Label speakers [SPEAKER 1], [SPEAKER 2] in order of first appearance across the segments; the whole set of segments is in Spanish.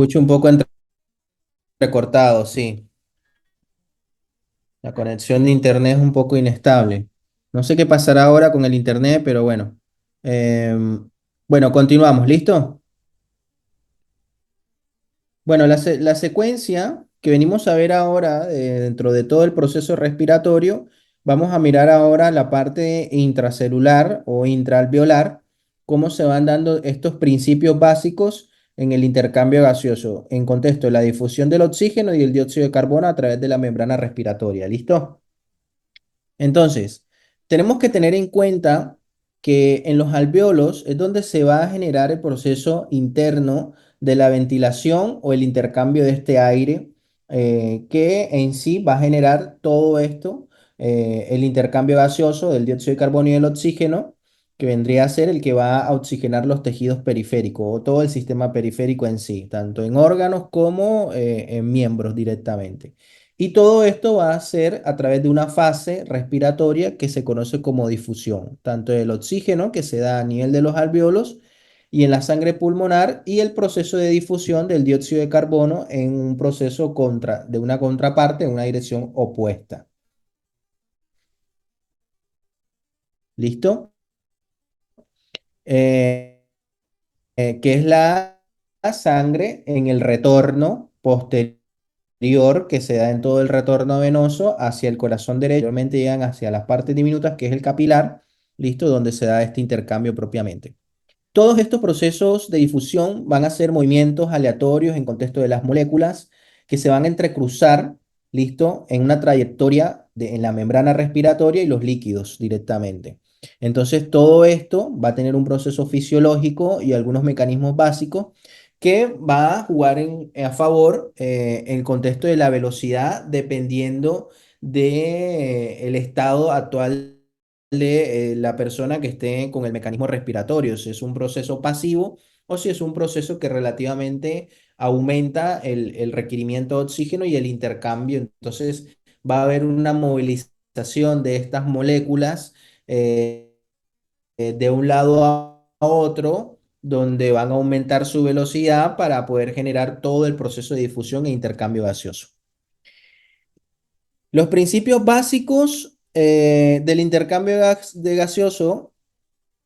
[SPEAKER 1] Escucho un poco entrecortado, sí. La conexión de internet es un poco inestable. No sé qué pasará ahora con el internet, pero bueno. Bueno, continuamos. ¿Listo? Bueno, la secuencia que venimos a ver ahora, dentro de todo el proceso respiratorio, vamos a mirar ahora la parte intracelular o intraalveolar, cómo se van dando estos principios básicos en el intercambio gaseoso, en contexto de la difusión del oxígeno y el dióxido de carbono a través de la membrana respiratoria. ¿Listo? Entonces, tenemos que tener en cuenta que en los alvéolos es donde se va a generar el proceso interno de la ventilación o el intercambio de este aire, que en sí va a generar todo esto, el intercambio gaseoso del dióxido de carbono y del oxígeno, que vendría a ser el que va a oxigenar los tejidos periféricos o todo el sistema periférico en sí, tanto en órganos como en miembros directamente. Y todo esto va a ser a través de una fase respiratoria que se conoce como difusión, tanto del oxígeno que se da a nivel de los alvéolos y en la sangre pulmonar y el proceso de difusión del dióxido de carbono en un proceso de una contraparte en una dirección opuesta. ¿Listo? Eh, que es la sangre en el retorno posterior que se da en todo el retorno venoso hacia el corazón derecho. Realmente llegan hacia las partes diminutas, que es el capilar, listo, donde se da este intercambio propiamente. Todos estos procesos de difusión van a ser movimientos aleatorios en contexto de las moléculas que se van a entrecruzar, listo, en una trayectoria en la membrana respiratoria y los líquidos directamente. Entonces, todo esto va a tener un proceso fisiológico y algunos mecanismos básicos que va a jugar a favor en el contexto de la velocidad dependiendo del estado actual de la persona que esté con el mecanismo respiratorio, si es un proceso pasivo o si es un proceso que relativamente aumenta el requerimiento de oxígeno y el intercambio. Entonces va a haber una movilización de estas moléculas de un lado a otro, donde van a aumentar su velocidad para poder generar todo el proceso de difusión e intercambio gaseoso. Los principios básicos del intercambio de gaseoso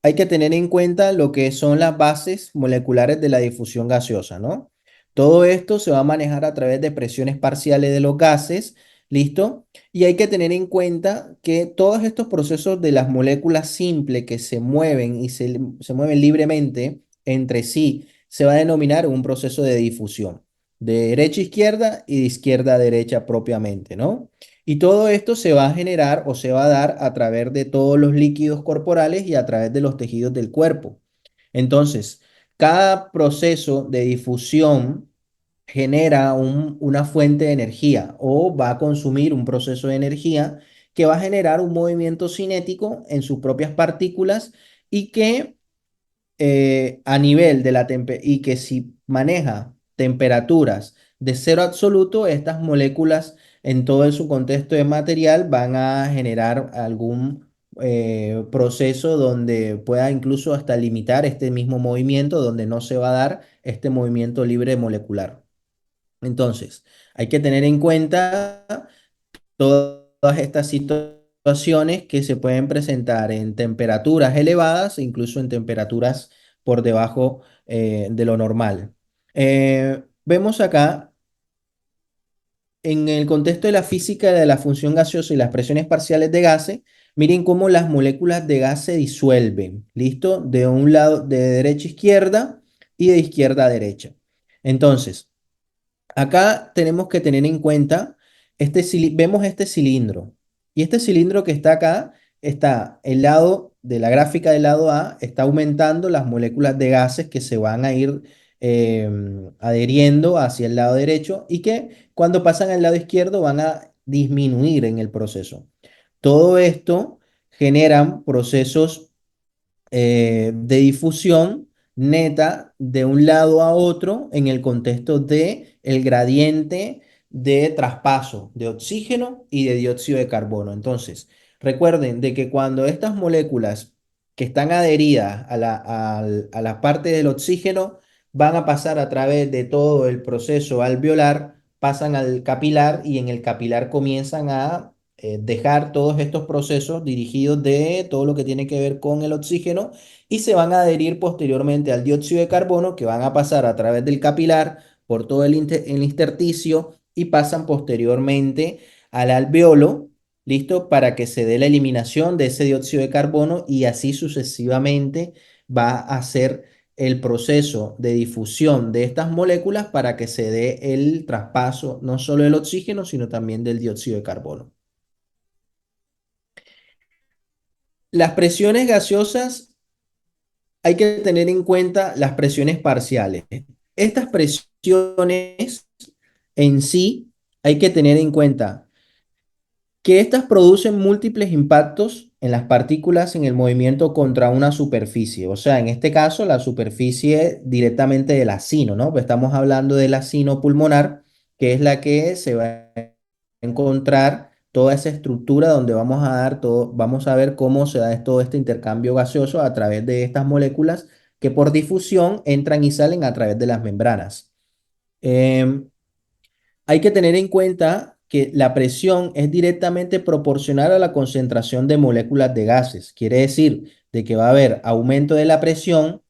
[SPEAKER 1] hay que tener en cuenta lo que son las bases moleculares de la difusión gaseosa, ¿no? Todo esto se va a manejar a través de presiones parciales de los gases, ¿listo? Y hay que tener en cuenta que todos estos procesos de las moléculas simples que se mueven y se mueven libremente entre sí, se va a denominar un proceso de difusión, de derecha a izquierda y de izquierda a derecha propiamente, ¿no? Y todo esto se va a generar o se va a dar a través de todos los líquidos corporales y a través de los tejidos del cuerpo. Entonces, cada proceso de difusión genera una fuente de energía o va a consumir un proceso de energía que va a generar un movimiento cinético en sus propias partículas y que a nivel de y que si maneja temperaturas de cero absoluto, estas moléculas en todo su contexto de material van a generar algún proceso donde pueda incluso hasta limitar este mismo movimiento, donde no se va a dar este movimiento libre molecular. Entonces, hay que tener en cuenta todas estas situaciones que se pueden presentar en temperaturas elevadas, incluso en temperaturas por debajo de lo normal. Vemos acá, en el contexto de la física de la función gaseosa y las presiones parciales de gases, miren cómo las moléculas de gas se disuelven, ¿listo? De un lado, de derecha a izquierda y de izquierda a derecha. Entonces, acá tenemos que tener en cuenta, vemos este cilindro y este cilindro que está acá, está el lado de la gráfica del lado A, está aumentando las moléculas de gases que se van a ir adheriendo hacia el lado derecho y que cuando pasan al lado izquierdo van a disminuir en el proceso. Todo esto generan procesos de difusión neta de un lado a otro en el contexto de el gradiente de traspaso de oxígeno y de dióxido de carbono. Entonces, recuerden de que cuando estas moléculas que están adheridas a la parte del oxígeno van a pasar a través de todo el proceso alveolar, pasan al capilar y en el capilar comienzan a dejar todos estos procesos dirigidos de todo lo que tiene que ver con el oxígeno y se van a adherir posteriormente al dióxido de carbono que van a pasar a través del capilar por todo el intersticio y pasan posteriormente al alveolo, ¿listo? Para que se dé la eliminación de ese dióxido de carbono y así sucesivamente va a ser el proceso de difusión de estas moléculas para que se dé el traspaso no solo del oxígeno, sino también del dióxido de carbono. Las presiones gaseosas hay que tener en cuenta las presiones parciales. Estas presiones en sí hay que tener en cuenta que éstas producen múltiples impactos en las partículas en el movimiento contra una superficie. O sea, en este caso, la superficie directamente del acino, ¿no? Pues estamos hablando del acino pulmonar, que es la que se va a encontrar toda esa estructura donde vamos a dar todo, vamos a ver cómo se da todo este intercambio gaseoso a través de estas moléculas que por difusión entran y salen a través de las membranas. Em, Hay que tener en cuenta que la presión es directamente proporcional a la concentración de moléculas de gases. Quiere decir de que va a haber aumento de la presión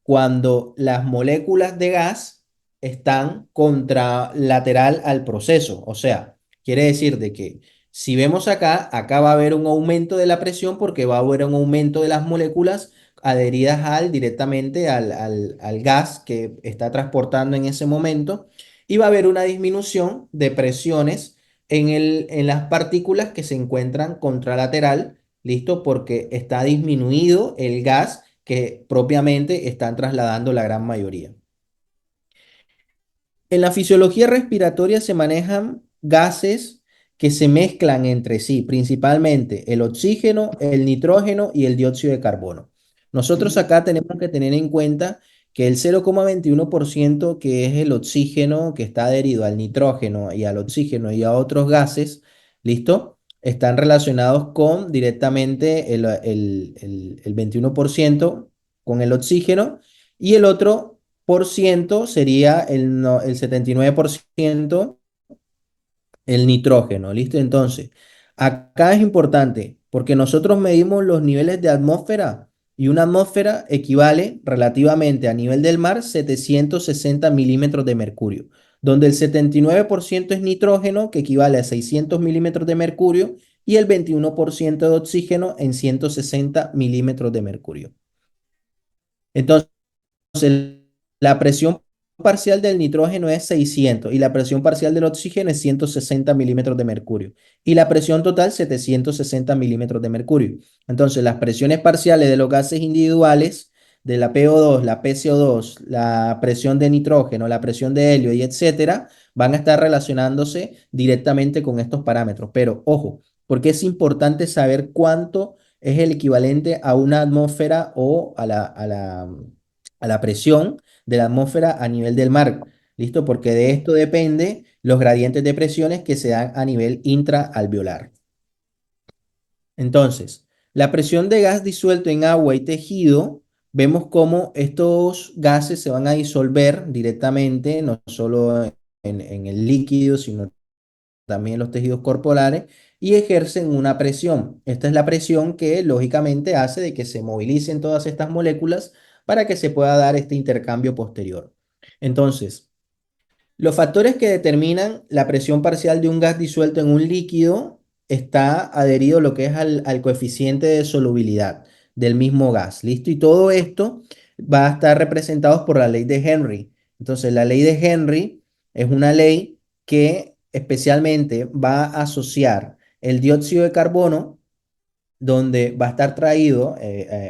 [SPEAKER 1] cuando las moléculas de gas están contralateral al proceso. O sea, quiere decir de que si vemos acá, acá va a haber un aumento de la presión porque va a haber un aumento de las moléculas adheridas directamente al gas que está transportando en ese momento y va a haber una disminución de presiones en las partículas que se encuentran contralateral, ¿listo? Porque está disminuido el gas que propiamente están trasladando la gran mayoría. En la fisiología respiratoria se manejan gases que se mezclan entre sí, principalmente el oxígeno, el nitrógeno y el dióxido de carbono. Nosotros acá tenemos que tener en cuenta que el 0,21% que es el oxígeno que está adherido al nitrógeno y al oxígeno y a otros gases, ¿listo? Están relacionados con directamente el 21% con el oxígeno y el otro por ciento sería el 79% el nitrógeno, ¿listo? Entonces, acá es importante porque nosotros medimos los niveles de atmósfera y una atmósfera equivale relativamente a nivel del mar 760 milímetros de mercurio, donde el 79% es nitrógeno, que equivale a 600 milímetros de mercurio, y el 21% de oxígeno en 160 milímetros de mercurio. Entonces, la presión parcial del nitrógeno es 600 y la presión parcial del oxígeno es 160 milímetros de mercurio y la presión total 760 milímetros de mercurio. Entonces, las presiones parciales de los gases individuales, de la PO2, la PCO2, la presión de nitrógeno, la presión de helio y etcétera, van a estar relacionándose directamente con estos parámetros. Pero ojo, porque es importante saber cuánto es el equivalente a una atmósfera o a la presión de la atmósfera a nivel del mar. ¿Listo? Porque de esto depende los gradientes de presiones que se dan a nivel intraalveolar. Entonces, la presión de gas disuelto en agua y tejido, vemos cómo estos gases se van a disolver directamente, no solo en el líquido, sino también en los tejidos corporales, y ejercen una presión. Esta es la presión que lógicamente hace de que se movilicen todas estas moléculas para que se pueda dar este intercambio posterior. Entonces, los factores que determinan la presión parcial de un gas disuelto en un líquido está adherido lo que es al coeficiente de solubilidad del mismo gas. ¿Listo? Y todo esto va a estar representado por la ley de Henry. Entonces, la ley de Henry es una ley que especialmente va a asociar el dióxido de carbono donde va a estar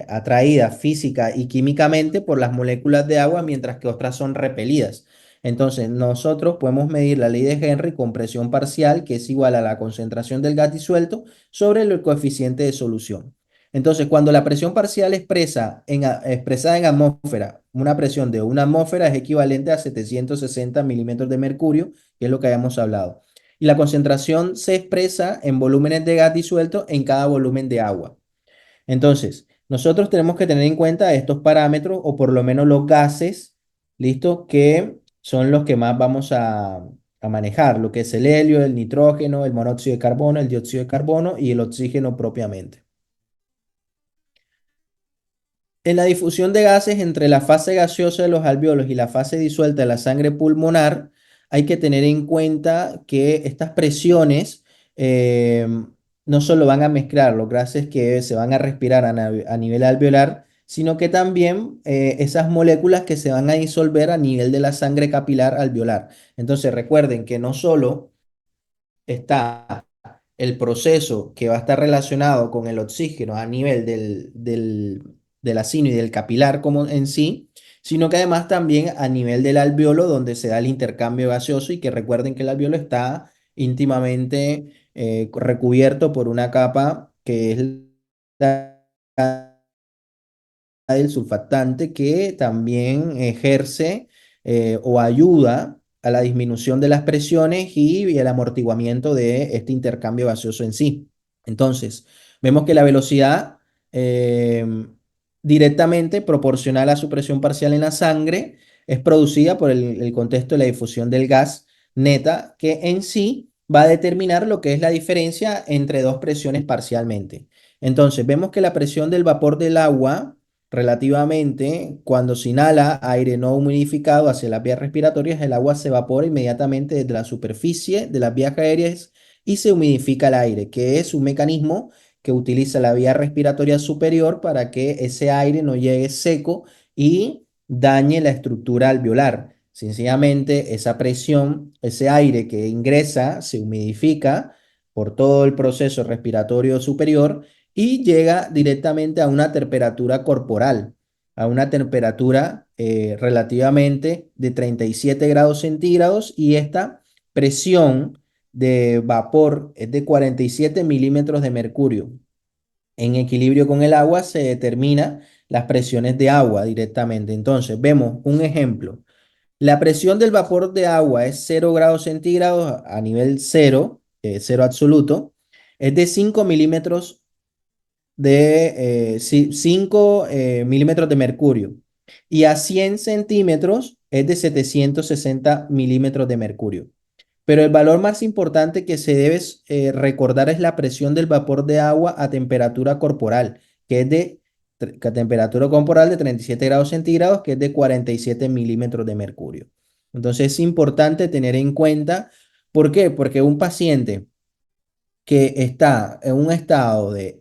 [SPEAKER 1] atraída física y químicamente por las moléculas de agua, mientras que otras son repelidas. Entonces, nosotros podemos medir la ley de Henry con presión parcial, que es igual a la concentración del gas disuelto sobre el coeficiente de solución. Entonces, cuando la presión parcial expresada en atmósfera, una presión de una atmósfera es equivalente a 760 milímetros de mercurio, que es lo que habíamos hablado y la concentración se expresa en volúmenes de gas disuelto en cada volumen de agua. Entonces, nosotros tenemos que tener en cuenta estos parámetros o por lo menos los gases ¿listo? Que son los que más vamos a manejar, lo que es el helio, el nitrógeno, el monóxido de carbono, el dióxido de carbono y el oxígeno propiamente. En la difusión de gases entre la fase gaseosa de los alvéolos y la fase disuelta de la sangre pulmonar, hay que tener en cuenta que estas presiones eh, no solo van a mezclar los gases que se van a respirar a nivel alveolar, sino que también esas moléculas que se van a disolver a nivel de la sangre capilar alveolar. Entonces recuerden que no solo está el proceso que va a estar relacionado con el oxígeno a nivel de la sino y del capilar como en sí, sino que además también a nivel del alveolo donde se da el intercambio gaseoso y que recuerden que el alveolo está íntimamente recubierto por una capa que es la del surfactante que también ejerce o ayuda a la disminución de las presiones y el amortiguamiento de este intercambio gaseoso en sí. Entonces, vemos que la velocidad directamente proporcional a su presión parcial en la sangre es producida por el contexto de la difusión del gas neta, que en sí va a determinar lo que es la diferencia entre dos presiones parcialmente. Entonces, vemos que la presión del vapor del agua relativamente, cuando se inhala aire no humidificado hacia las vías respiratorias, el agua se evapora inmediatamente desde la superficie de las vías aéreas y se humidifica el aire, que es un mecanismo que utiliza la vía respiratoria superior para que ese aire no llegue seco y dañe la estructura alveolar. Sencillamente, esa presión, ese aire que ingresa, se humidifica por todo el proceso respiratorio superior y llega directamente a una temperatura corporal, a una temperatura relativamente de 37 grados centígrados y esta presión de vapor es de 47 milímetros de mercurio. En equilibrio con el agua se determina las presiones de agua directamente. Entonces, vemos un ejemplo. La presión del vapor de agua es 0 grados centígrados a nivel cero, cero absoluto, es de 5 milímetros de 5 milímetros de mercurio y a 100 centímetros es de 760 milímetros de mercurio. Pero el valor más importante que se debe recordar es la presión del vapor de agua a temperatura corporal, que es de temperatura corporal de 37 grados centígrados, que es de 47 milímetros de mercurio. Entonces es importante tener en cuenta, ¿por qué? Porque un paciente que está en un estado de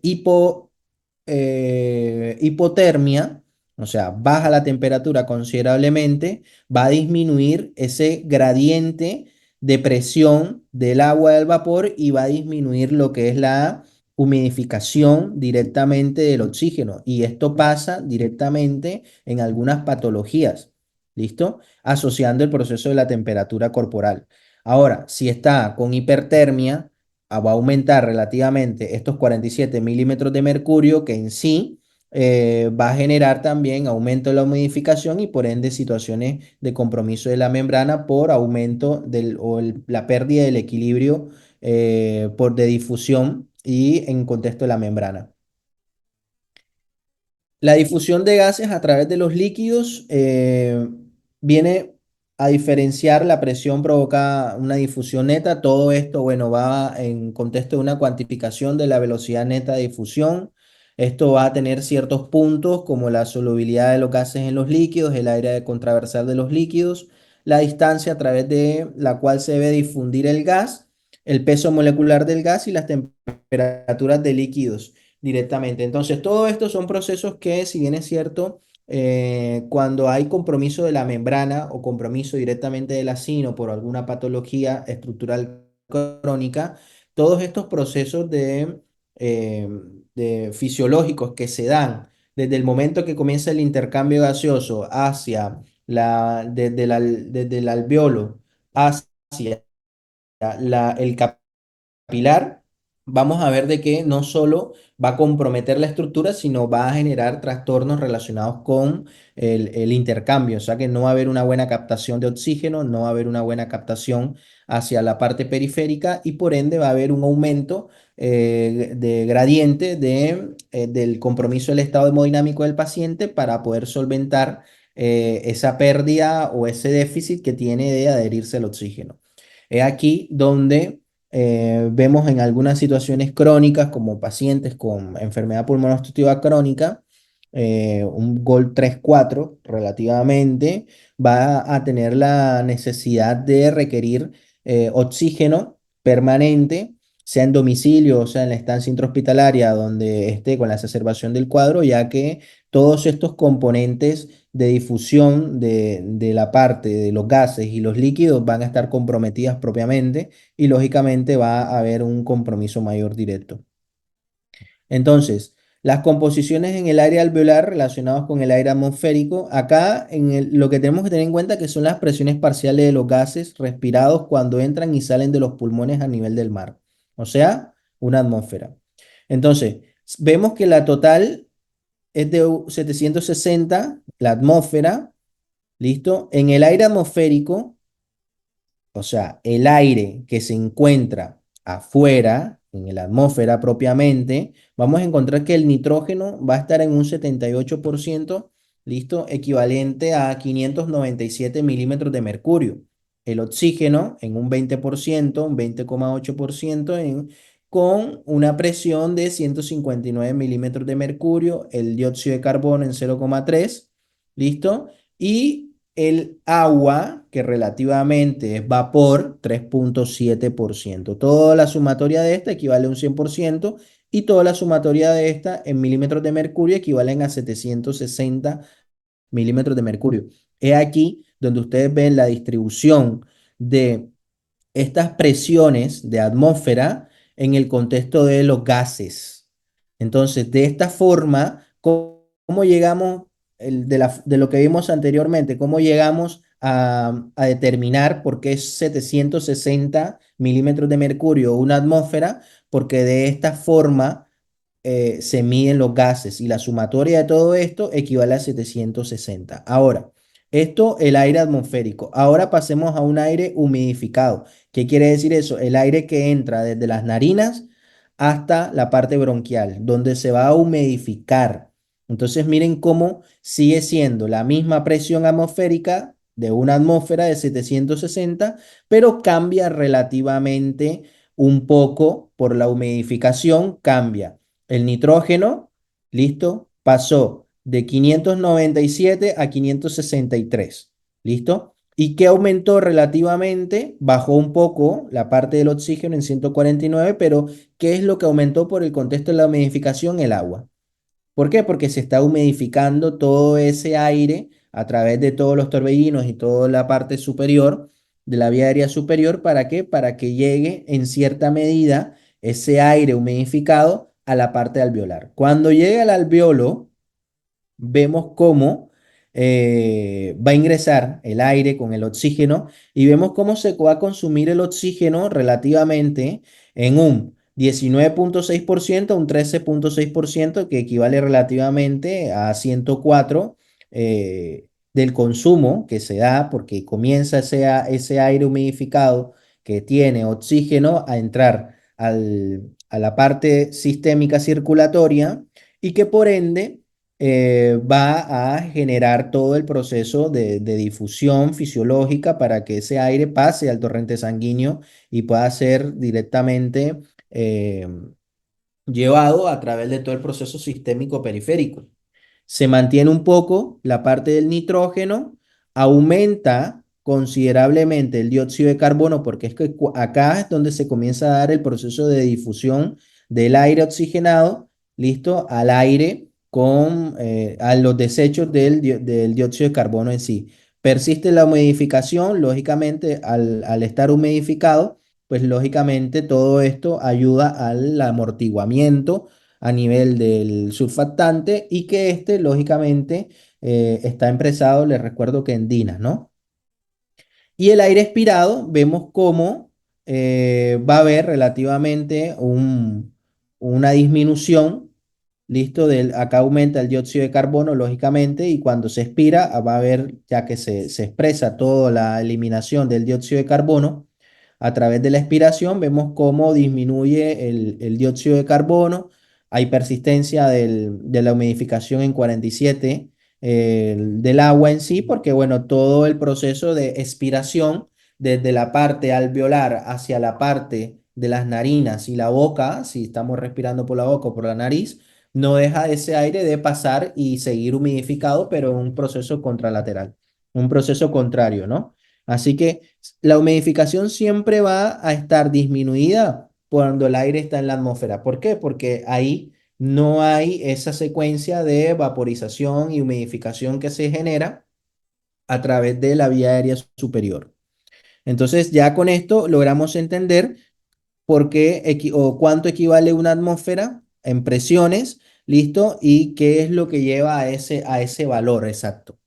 [SPEAKER 1] hipotermia, o sea, baja la temperatura considerablemente, va a disminuir ese gradiente de presión del agua del vapor y va a disminuir lo que es la humidificación directamente del oxígeno. Y esto pasa directamente en algunas patologías, ¿listo? Asociando el proceso de la temperatura corporal. Ahora, si está con hipertermia, va a aumentar relativamente estos 47 milímetros de mercurio que en sí va a generar también aumento de la humidificación y por ende situaciones de compromiso de la membrana por aumento la pérdida del equilibrio de difusión y en contexto de la membrana. La difusión de gases a través de los líquidos viene a diferenciar la presión provocada una difusión neta. Todo esto, bueno, va en contexto de una cuantificación de la velocidad neta de difusión. Esto va a tener ciertos puntos como la solubilidad de los gases en los líquidos, el área contraversal de los líquidos, la distancia a través de la cual se debe difundir el gas, el peso molecular del gas y las temperaturas de líquidos directamente. Entonces, todo esto son procesos que, si bien es cierto, cuando hay compromiso de la membrana o compromiso directamente de la sino por alguna patología estructural crónica, todos estos procesos eh, de fisiológicos que se dan desde el momento que comienza el intercambio gaseoso hacia desde el alveolo hacia el capilar, vamos a ver de que no solo va a comprometer la estructura, sino va a generar trastornos relacionados con el intercambio. O sea que no va a haber una buena captación de oxígeno, no va a haber una buena captación hacia la parte periférica y por ende va a haber un aumento de gradiente del compromiso del estado hemodinámico del paciente para poder solventar esa pérdida o ese déficit que tiene de adherirse al oxígeno. Es aquí donde vemos en algunas situaciones crónicas, como pacientes con enfermedad pulmonar obstructiva crónica, un GOL 3-4 relativamente, va a tener la necesidad de requerir oxígeno permanente, sea en domicilio o sea en la estancia intrahospitalaria donde esté con la exacerbación del cuadro, ya que todos estos componentes de difusión de la parte de los gases y los líquidos van a estar comprometidas propiamente y lógicamente va a haber un compromiso mayor directo. Entonces, las composiciones en el aire alveolar relacionadas con el aire atmosférico, acá lo que tenemos que tener en cuenta que son las presiones parciales de los gases respirados cuando entran y salen de los pulmones a nivel del mar, o sea, una atmósfera. Entonces, vemos que la total es de 760, la atmósfera, ¿listo? En el aire atmosférico, o sea, el aire que se encuentra afuera, en la atmósfera propiamente, vamos a encontrar que el nitrógeno va a estar en un 78%, ¿listo? Equivalente a 597 milímetros de mercurio. El oxígeno en un 20%, un 20,8%, con una presión de 159 milímetros de mercurio, el dióxido de carbono en 0,3, ¿listo? Y el agua, que relativamente es vapor, 3,7%. Toda la sumatoria de esta equivale a un 100% y toda la sumatoria de esta en milímetros de mercurio equivalen a 760 milímetros de mercurio. Es aquí donde ustedes ven la distribución de estas presiones de atmósfera en el contexto de los gases. Entonces, de esta forma, ¿cómo llegamos de lo que vimos anteriormente? ¿Cómo llegamos a determinar por qué es 760 milímetros de mercurio una atmósfera? Porque de esta forma se miden los gases y la sumatoria de todo esto equivale a 760. Ahora, esto el aire atmosférico. Ahora pasemos a un aire humidificado. ¿Qué quiere decir eso? El aire que entra desde las narinas hasta la parte bronquial, donde se va a humidificar. Entonces miren cómo sigue siendo la misma presión atmosférica de una atmósfera de 760, pero cambia relativamente un poco por la humidificación, cambia. El nitrógeno, listo, pasó de 597 a 563, ¿listo? ¿Y qué aumentó relativamente? Bajó un poco la parte del oxígeno en 149, pero ¿qué es lo que aumentó por el contexto de la humidificación? El agua. ¿Por qué? Porque se está humidificando todo ese aire a través de todos los torbellinos y toda la parte superior de la vía aérea superior. ¿Para qué? Para que llegue en cierta medida ese aire humidificado a la parte alveolar. Cuando llega al alveolo, vemos cómo va a ingresar el aire con el oxígeno y vemos cómo se va a consumir el oxígeno relativamente en un 19,6% a un 13,6%, que equivale relativamente a 104 del consumo que se da porque comienza ese aire humidificado que tiene oxígeno a entrar a la parte sistémica circulatoria y que por ende va a generar todo el proceso de difusión fisiológica para que ese aire pase al torrente sanguíneo y pueda ser directamente eh, llevado a través de todo el proceso sistémico periférico. Se mantiene un poco la parte del nitrógeno, aumenta considerablemente el dióxido de carbono, porque es que acá es donde se comienza a dar el proceso de difusión del aire oxigenado, listo, al aire a los desechos del dióxido de carbono en sí. Persiste la humidificación, lógicamente, al estar humidificado, pues lógicamente todo esto ayuda al amortiguamiento a nivel del surfactante y que este, lógicamente, está empresado, les recuerdo que en DINAS, ¿no? Y el aire expirado, vemos cómo va a haber relativamente una disminución, ¿listo? Acá aumenta el dióxido de carbono, lógicamente, y cuando se expira va a haber, ya que se expresa toda la eliminación del dióxido de carbono, a través de la expiración vemos cómo disminuye el dióxido de carbono, hay persistencia de la humidificación en 47 del agua en sí, porque bueno, todo el proceso de expiración desde la parte alveolar hacia la parte de las narinas y la boca, si estamos respirando por la boca o por la nariz, no deja ese aire de pasar y seguir humidificado, pero en un proceso contralateral, un proceso contrario, ¿no? Así que la humidificación siempre va a estar disminuida cuando el aire está en la atmósfera. ¿Por qué? Porque ahí no hay esa secuencia de vaporización y humidificación que se genera a través de la vía aérea superior. Entonces, ya con esto logramos entender por qué o cuánto equivale una atmósfera en presiones, ¿listo? Y qué es lo que lleva a ese valor exacto.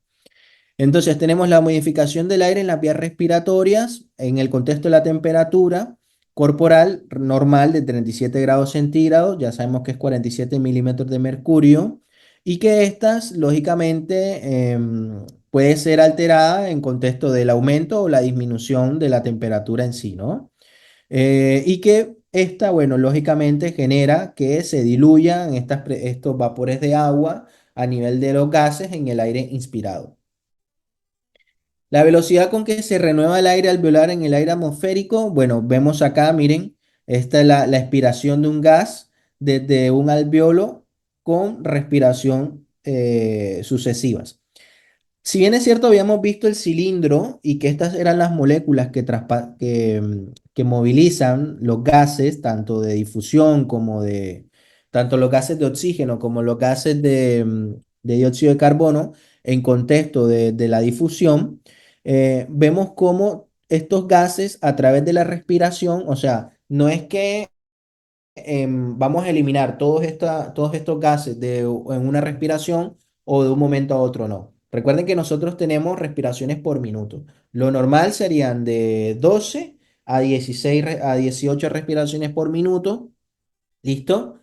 [SPEAKER 1] Entonces tenemos la modificación del aire en las vías respiratorias en el contexto de la temperatura corporal normal de 37 grados centígrados, ya sabemos que es 47 milímetros de mercurio, y que estas, lógicamente, puede ser alterada en contexto del aumento o la disminución de la temperatura en sí, ¿no? Y que esta, bueno, lógicamente genera que se diluyan estos vapores de agua a nivel de los gases en el aire inspirado. La velocidad con que se renueva el aire alveolar en el aire atmosférico, bueno, vemos acá, miren, esta es la expiración de un gas desde un alveolo con respiración sucesivas. Si bien es cierto, habíamos visto el cilindro y que estas eran las moléculas que movilizan los gases, tanto de difusión como tanto los gases de oxígeno como los gases de dióxido de carbono en contexto de la difusión, vemos cómo estos gases a través de la respiración, o sea, no es que vamos a eliminar todos estos gases en una respiración o de un momento a otro, no. Recuerden que nosotros tenemos respiraciones por minuto. Lo normal serían de 12 a 16, a 18 respiraciones por minuto, ¿listo?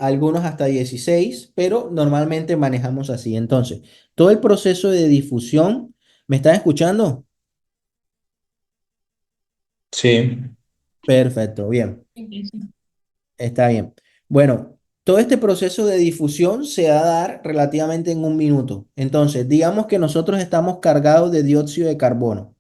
[SPEAKER 1] Algunos hasta 16, pero normalmente manejamos así. Entonces, todo el proceso de difusión, ¿me están escuchando?
[SPEAKER 2] Sí,
[SPEAKER 1] Perfecto, bien. Está bien. Bueno, todo este proceso de difusión se va a dar relativamente en un minuto. Entonces, digamos que nosotros estamos cargados de dióxido de carbono.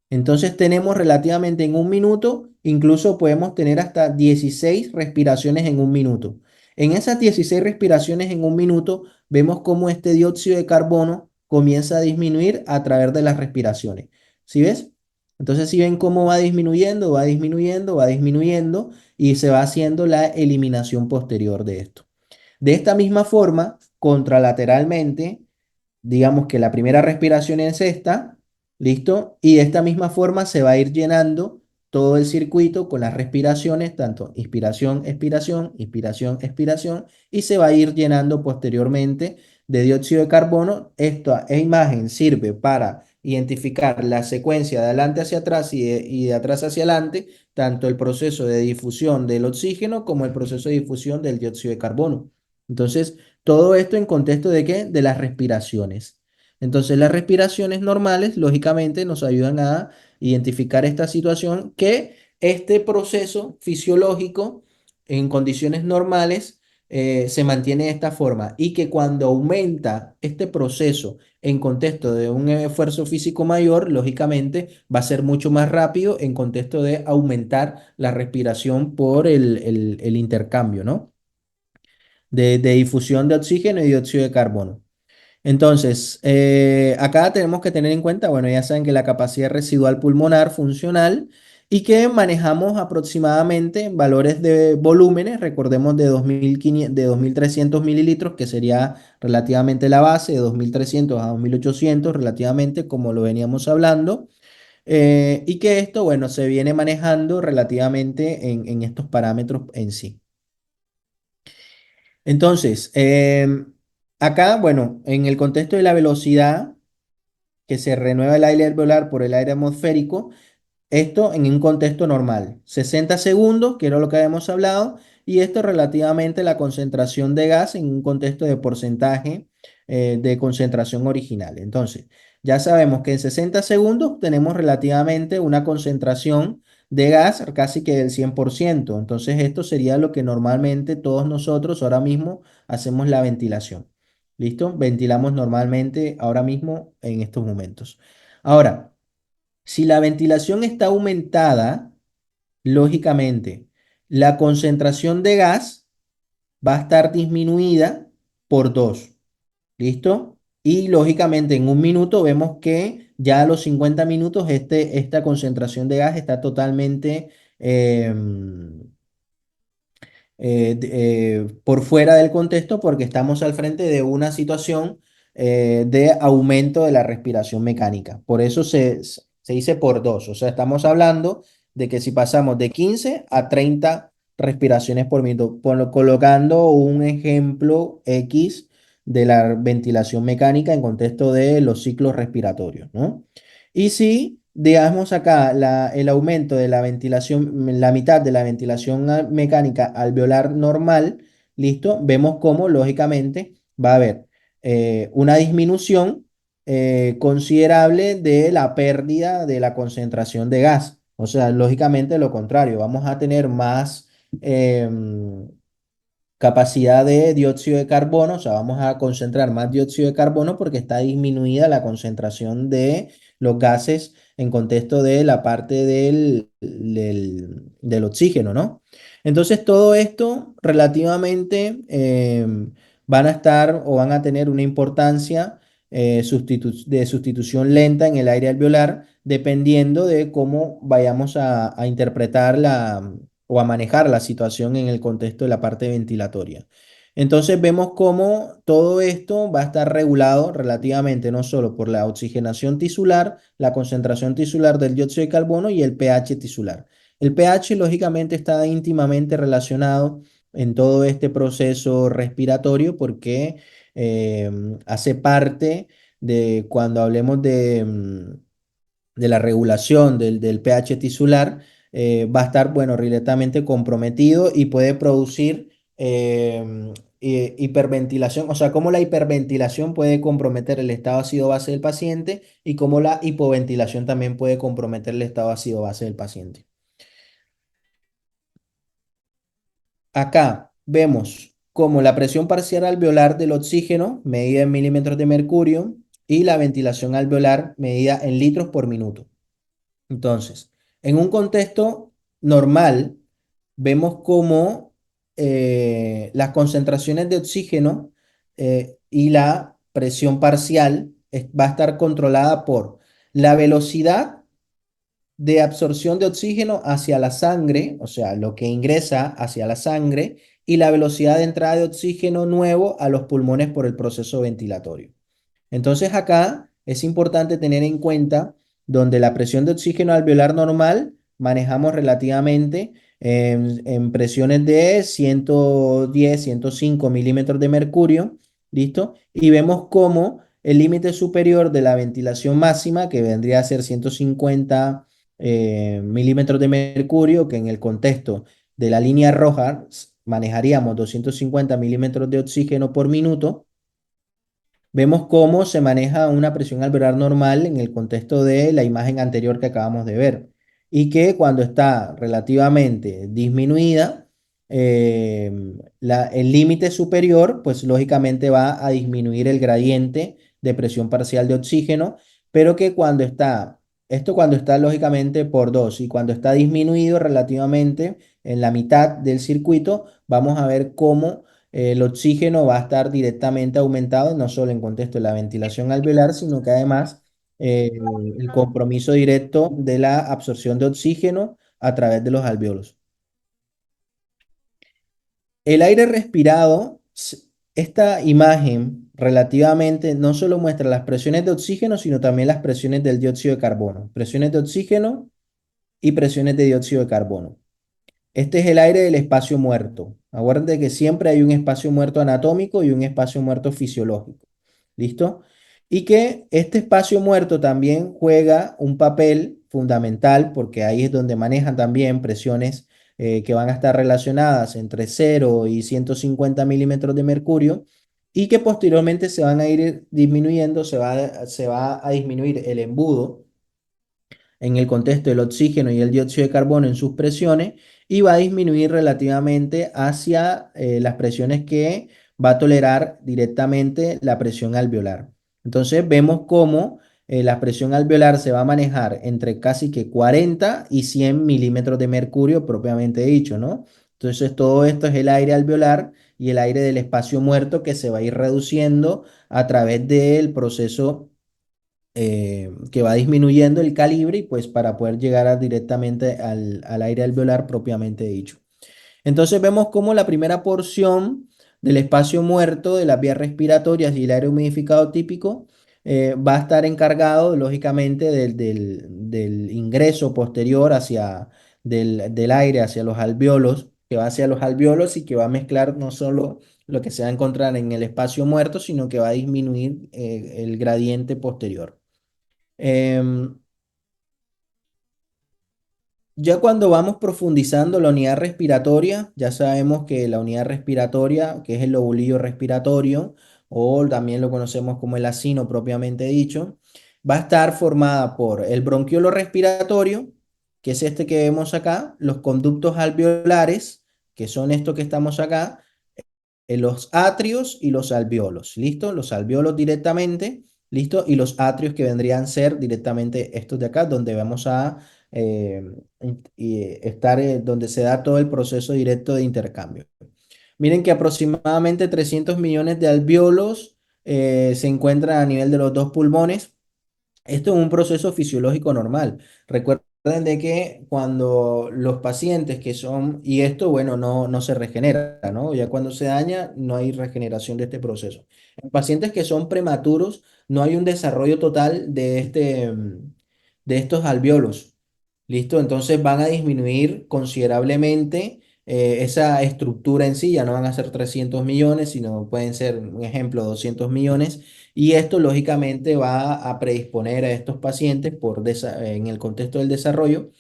[SPEAKER 1] Entonces tenemos relativamente en un minuto, incluso podemos tener hasta 16 respiraciones en un minuto. En esas 16 respiraciones en un minuto, vemos cómo este dióxido de carbono comienza a disminuir a través de las respiraciones. ¿Sí ves? Entonces, si ven cómo va disminuyendo, va disminuyendo, va disminuyendo y se va haciendo la eliminación posterior de esto. De esta misma forma, contralateralmente, digamos que la primera respiración es esta, ¿listo? Y de esta misma forma se va a ir llenando todo el circuito con las respiraciones, tanto inspiración, expiración, inspiración, expiración, y se va a ir llenando posteriormente de dióxido de carbono. Esta imagen sirve para identificar la secuencia de adelante hacia atrás y de atrás hacia adelante, tanto el proceso de difusión del oxígeno como el proceso de difusión del dióxido de carbono. Entonces, todo esto en contexto de qué? De las respiraciones. Entonces, las respiraciones normales, lógicamente, nos ayudan a identificar esta situación que este proceso fisiológico en condiciones normales se mantiene de esta forma y que cuando aumenta este proceso en contexto de un esfuerzo físico mayor, lógicamente va a ser mucho más rápido en contexto de aumentar la respiración por el intercambio, ¿no? De difusión de oxígeno y dióxido de carbono. Entonces, acá tenemos que tener en cuenta, bueno, ya saben que la capacidad residual pulmonar funcional y que manejamos aproximadamente valores de volúmenes, recordemos de 2.500, de 2.300 mililitros, que sería relativamente la base, de 2.300 a 2.800 relativamente, como lo veníamos hablando, y que esto, bueno, se viene manejando relativamente en estos parámetros en sí. Entonces, acá, bueno, en el contexto de la velocidad que se renueva el aire alveolar por el aire atmosférico, esto en un contexto normal, 60 segundos, que era lo que habíamos hablado, y esto relativamente la concentración de gas en un contexto de porcentaje de concentración original. Entonces, ya sabemos que en 60 segundos tenemos relativamente una concentración de gas casi que del 100%. Entonces, esto sería lo que normalmente todos nosotros ahora mismo hacemos la ventilación. ¿Listo? Ventilamos normalmente ahora mismo en estos momentos. Ahora, si la ventilación está aumentada, lógicamente, la concentración de gas va a estar disminuida por 2. ¿Listo? Y lógicamente en un minuto vemos que ya a los 50 minutos esta concentración de gas está totalmente por fuera del contexto porque estamos al frente de una situación de aumento de la respiración mecánica. Por eso se dice por 2. O sea, estamos hablando de que si pasamos de 15 a 30 respiraciones por minuto, colocando un ejemplo X de la ventilación mecánica en contexto de los ciclos respiratorios, ¿no? Y si digamos acá el aumento de la ventilación, la mitad de la ventilación mecánica alveolar normal, ¿listo? Vemos cómo lógicamente va a haber una disminución considerable de la pérdida de la concentración de gas. O sea, lógicamente lo contrario, vamos a tener más capacidad de dióxido de carbono, o sea, vamos a concentrar más dióxido de carbono porque está disminuida la concentración de los gases en contexto de la parte del oxígeno, ¿no? Entonces, todo esto relativamente van a estar o van a tener una importancia de sustitución lenta en el aire alveolar, dependiendo de cómo vayamos a interpretar o a manejar la situación en el contexto de la parte ventilatoria. Entonces vemos cómo todo esto va a estar regulado relativamente no solo por la oxigenación tisular, la concentración tisular del dióxido de carbono y el pH tisular. El pH lógicamente está íntimamente relacionado en todo este proceso respiratorio porque hace parte de cuando hablemos de la regulación del pH tisular, va a estar, bueno, directamente comprometido y puede producir hiperventilación, o sea, cómo la hiperventilación puede comprometer el estado ácido-base del paciente y cómo la hipoventilación también puede comprometer el estado ácido-base del paciente. Acá vemos cómo la presión parcial alveolar del oxígeno, medida en milímetros de mercurio, y la ventilación alveolar, medida en litros por minuto. Entonces, en un contexto normal, vemos cómo las concentraciones de oxígeno y la presión parcial va a estar controlada por la velocidad de absorción de oxígeno hacia la sangre, o sea, lo que ingresa hacia la sangre, y la velocidad de entrada de oxígeno nuevo a los pulmones por el proceso ventilatorio. Entonces acá es importante tener en cuenta donde la presión de oxígeno alveolar normal manejamos relativamente en presiones de 110, 105 milímetros de mercurio, ¿listo? Y vemos cómo el límite superior de la ventilación máxima, que vendría a ser 150 milímetros de mercurio, que en el contexto de la línea roja manejaríamos 250 milímetros de oxígeno por minuto. Vemos cómo se maneja una presión alveolar normal en el contexto de la imagen anterior que acabamos de ver y que cuando está relativamente disminuida, eh, el límite superior, pues lógicamente va a disminuir el gradiente de presión parcial de oxígeno, pero que cuando está lógicamente por 2 y cuando está disminuido relativamente en la mitad del circuito, vamos a ver cómo el oxígeno va a estar directamente aumentado, no solo en contexto de la ventilación alveolar, sino que además eh, el compromiso directo de la absorción de oxígeno a través de los alvéolos. El aire respirado, esta imagen relativamente no solo muestra las presiones de oxígeno, sino también las presiones del dióxido de carbono, presiones de oxígeno y presiones de dióxido de carbono. Este es el aire del espacio muerto. Acuérdense que siempre hay un espacio muerto anatómico y un espacio muerto fisiológico. ¿Listo? Y que este espacio muerto también juega un papel fundamental porque ahí es donde manejan también presiones que van a estar relacionadas entre 0 y 150 milímetros de mercurio y que posteriormente se van a ir disminuyendo, se va a disminuir el embudo en el contexto del oxígeno y el dióxido de carbono en sus presiones y va a disminuir relativamente hacia las presiones que va a tolerar directamente la presión alveolar. Entonces vemos cómo la presión alveolar se va a manejar entre casi que 40 y 100 milímetros de mercurio propiamente dicho, ¿no? Entonces todo esto es el aire alveolar y el aire del espacio muerto que se va a ir reduciendo a través del proceso que va disminuyendo el calibre y pues para poder llegar directamente al aire alveolar propiamente dicho. Entonces vemos cómo la primera porción del espacio muerto de las vías respiratorias y el aire humidificado típico va a estar encargado, lógicamente, del ingreso posterior del aire hacia los alvéolos, que va hacia los alvéolos y que va a mezclar no solo lo que se va a encontrar en el espacio muerto, sino que va a disminuir el gradiente posterior. Em, Ya cuando vamos profundizando la unidad respiratoria, ya sabemos que la unidad respiratoria, que es el lobulillo respiratorio, o también lo conocemos como el acino propiamente dicho, va a estar formada por el bronquiolo respiratorio, que es este que vemos acá, los conductos alveolares, que son estos que estamos acá, los atrios y los alvéolos, ¿listo? Los alvéolos directamente, ¿listo? Y los atrios que vendrían a ser directamente estos de acá, donde vamos a estar, donde se da todo el proceso directo de intercambio. Miren que aproximadamente 300 millones de alvéolos se encuentran a nivel de los dos pulmones. Esto es un proceso fisiológico normal. Recuerden de que cuando los pacientes que son, y esto, bueno, no se regenera, ¿no? Ya cuando se daña, no hay regeneración de este proceso. En pacientes que son prematuros, no hay un desarrollo total de estos alvéolos. ¿Listo? Entonces van a disminuir considerablemente esa estructura en sí, ya no van a ser 300 millones, sino pueden ser, un ejemplo, 200 millones y esto lógicamente va a predisponer a estos pacientes en el contexto del desarrollo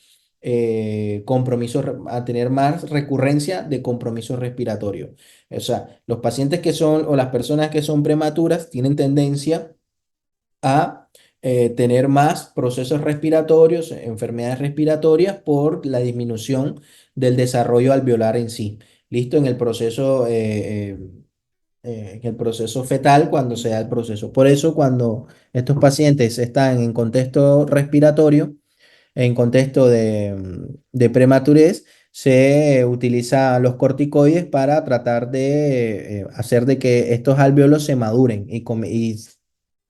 [SPEAKER 1] a tener más recurrencia de compromiso respiratorio. O sea, los pacientes que son o las personas que son prematuras tienen tendencia a tener más procesos respiratorios, enfermedades respiratorias por la disminución del desarrollo alveolar en sí. Listo, en el proceso fetal cuando se da el proceso. Por eso, cuando estos pacientes están en contexto respiratorio, en contexto de prematurez, se utilizan los corticoides para tratar de hacer de que estos alvéolos se maduren y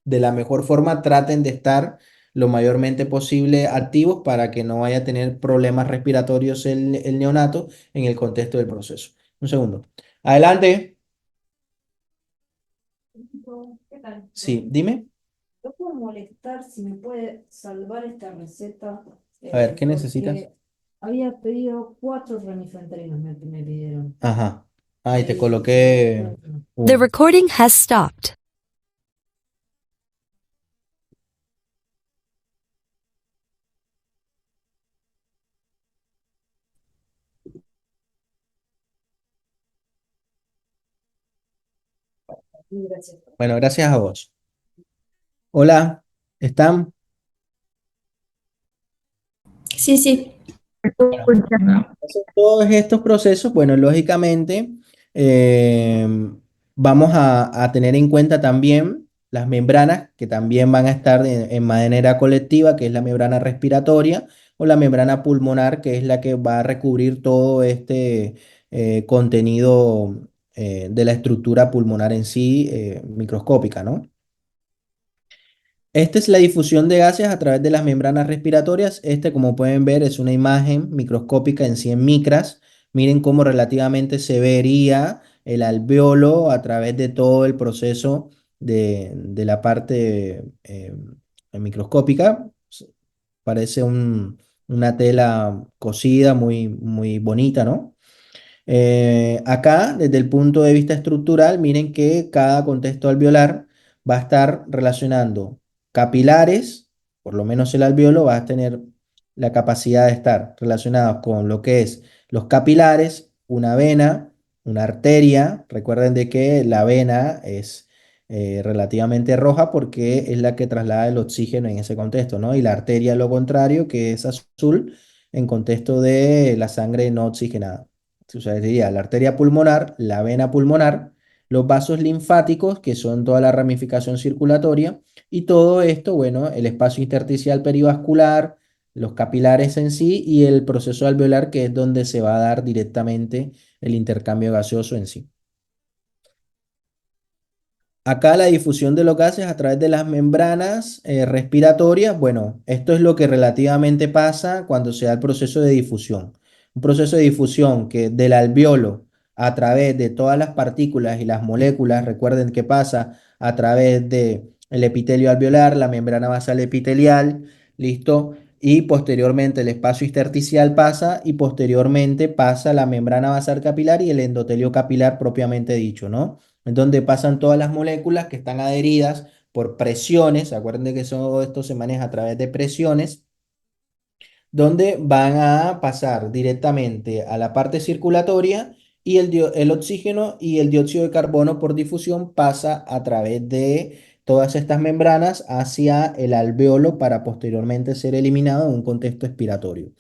[SPEAKER 1] de la mejor forma traten de estar lo mayormente posible activos para que no vaya a tener problemas respiratorios el neonato en el contexto del proceso. Un segundo. Adelante.
[SPEAKER 2] ¿Qué tal?
[SPEAKER 1] Sí, dime.
[SPEAKER 2] Yo puedo molestar si me puede salvar esta receta,
[SPEAKER 1] A ver, ¿qué necesitas?
[SPEAKER 2] porque había pedido 4 remifentrinos, me pidieron.
[SPEAKER 1] Ajá. Ahí te
[SPEAKER 2] Y llegó
[SPEAKER 1] coloqué
[SPEAKER 2] uno.
[SPEAKER 3] The
[SPEAKER 1] uno.
[SPEAKER 3] recording has stopped.
[SPEAKER 2] Y gracias.
[SPEAKER 1] Bueno, gracias a vos. Hola, ¿están?
[SPEAKER 4] Sí, sí.
[SPEAKER 1] Bueno, entonces, todos estos procesos, bueno, lógicamente, eh, vamos a tener en cuenta también las membranas que también van a estar en manera colectiva, que es la membrana respiratoria o la membrana pulmonar, que es la que va a recubrir todo este contenido de la estructura pulmonar en sí, microscópica, ¿no? Esta es la difusión de gases a través de las membranas respiratorias. Este, como pueden ver, es una imagen microscópica en 100 micras. Miren cómo relativamente se vería el alveolo a través de todo el proceso de la parte microscópica. Parece una tela cosida muy bonita, ¿no? Acá, desde el punto de vista estructural, miren que cada contexto alveolar va a estar relacionando capilares, por lo menos el alveolo va a tener la capacidad de estar relacionados con lo que es los capilares, una vena, una arteria. Recuerden de que la vena es relativamente roja porque es la que traslada el oxígeno en ese contexto, ¿no? Y la arteria, lo contrario, que es azul en contexto de la sangre no oxigenada. O sea, sería la arteria pulmonar, la vena pulmonar los vasos linfáticos, que son toda la ramificación circulatoria, y todo esto, bueno, el espacio intersticial perivascular, los capilares en sí y el proceso alveolar, que es donde se va a dar directamente el intercambio gaseoso en sí. Acá la difusión de los gases a través de las membranas respiratorias, bueno, esto es lo que relativamente pasa cuando se da el proceso de difusión. Un proceso de difusión que del alveolo a través de todas las partículas y las moléculas, recuerden que pasa a través de el epitelio alveolar, la membrana basal epitelial, ¿listo? Y posteriormente el espacio intersticial pasa y posteriormente pasa la membrana basal capilar y el endotelio capilar propiamente dicho, ¿no? En donde pasan todas las moléculas que están adheridas por presiones, acuérdense que todo esto se maneja a través de presiones, donde van a pasar directamente a la parte circulatoria y el oxígeno y el dióxido de carbono por difusión pasa a través de todas estas membranas hacia el alveolo para posteriormente ser eliminado en un contexto expiratorio.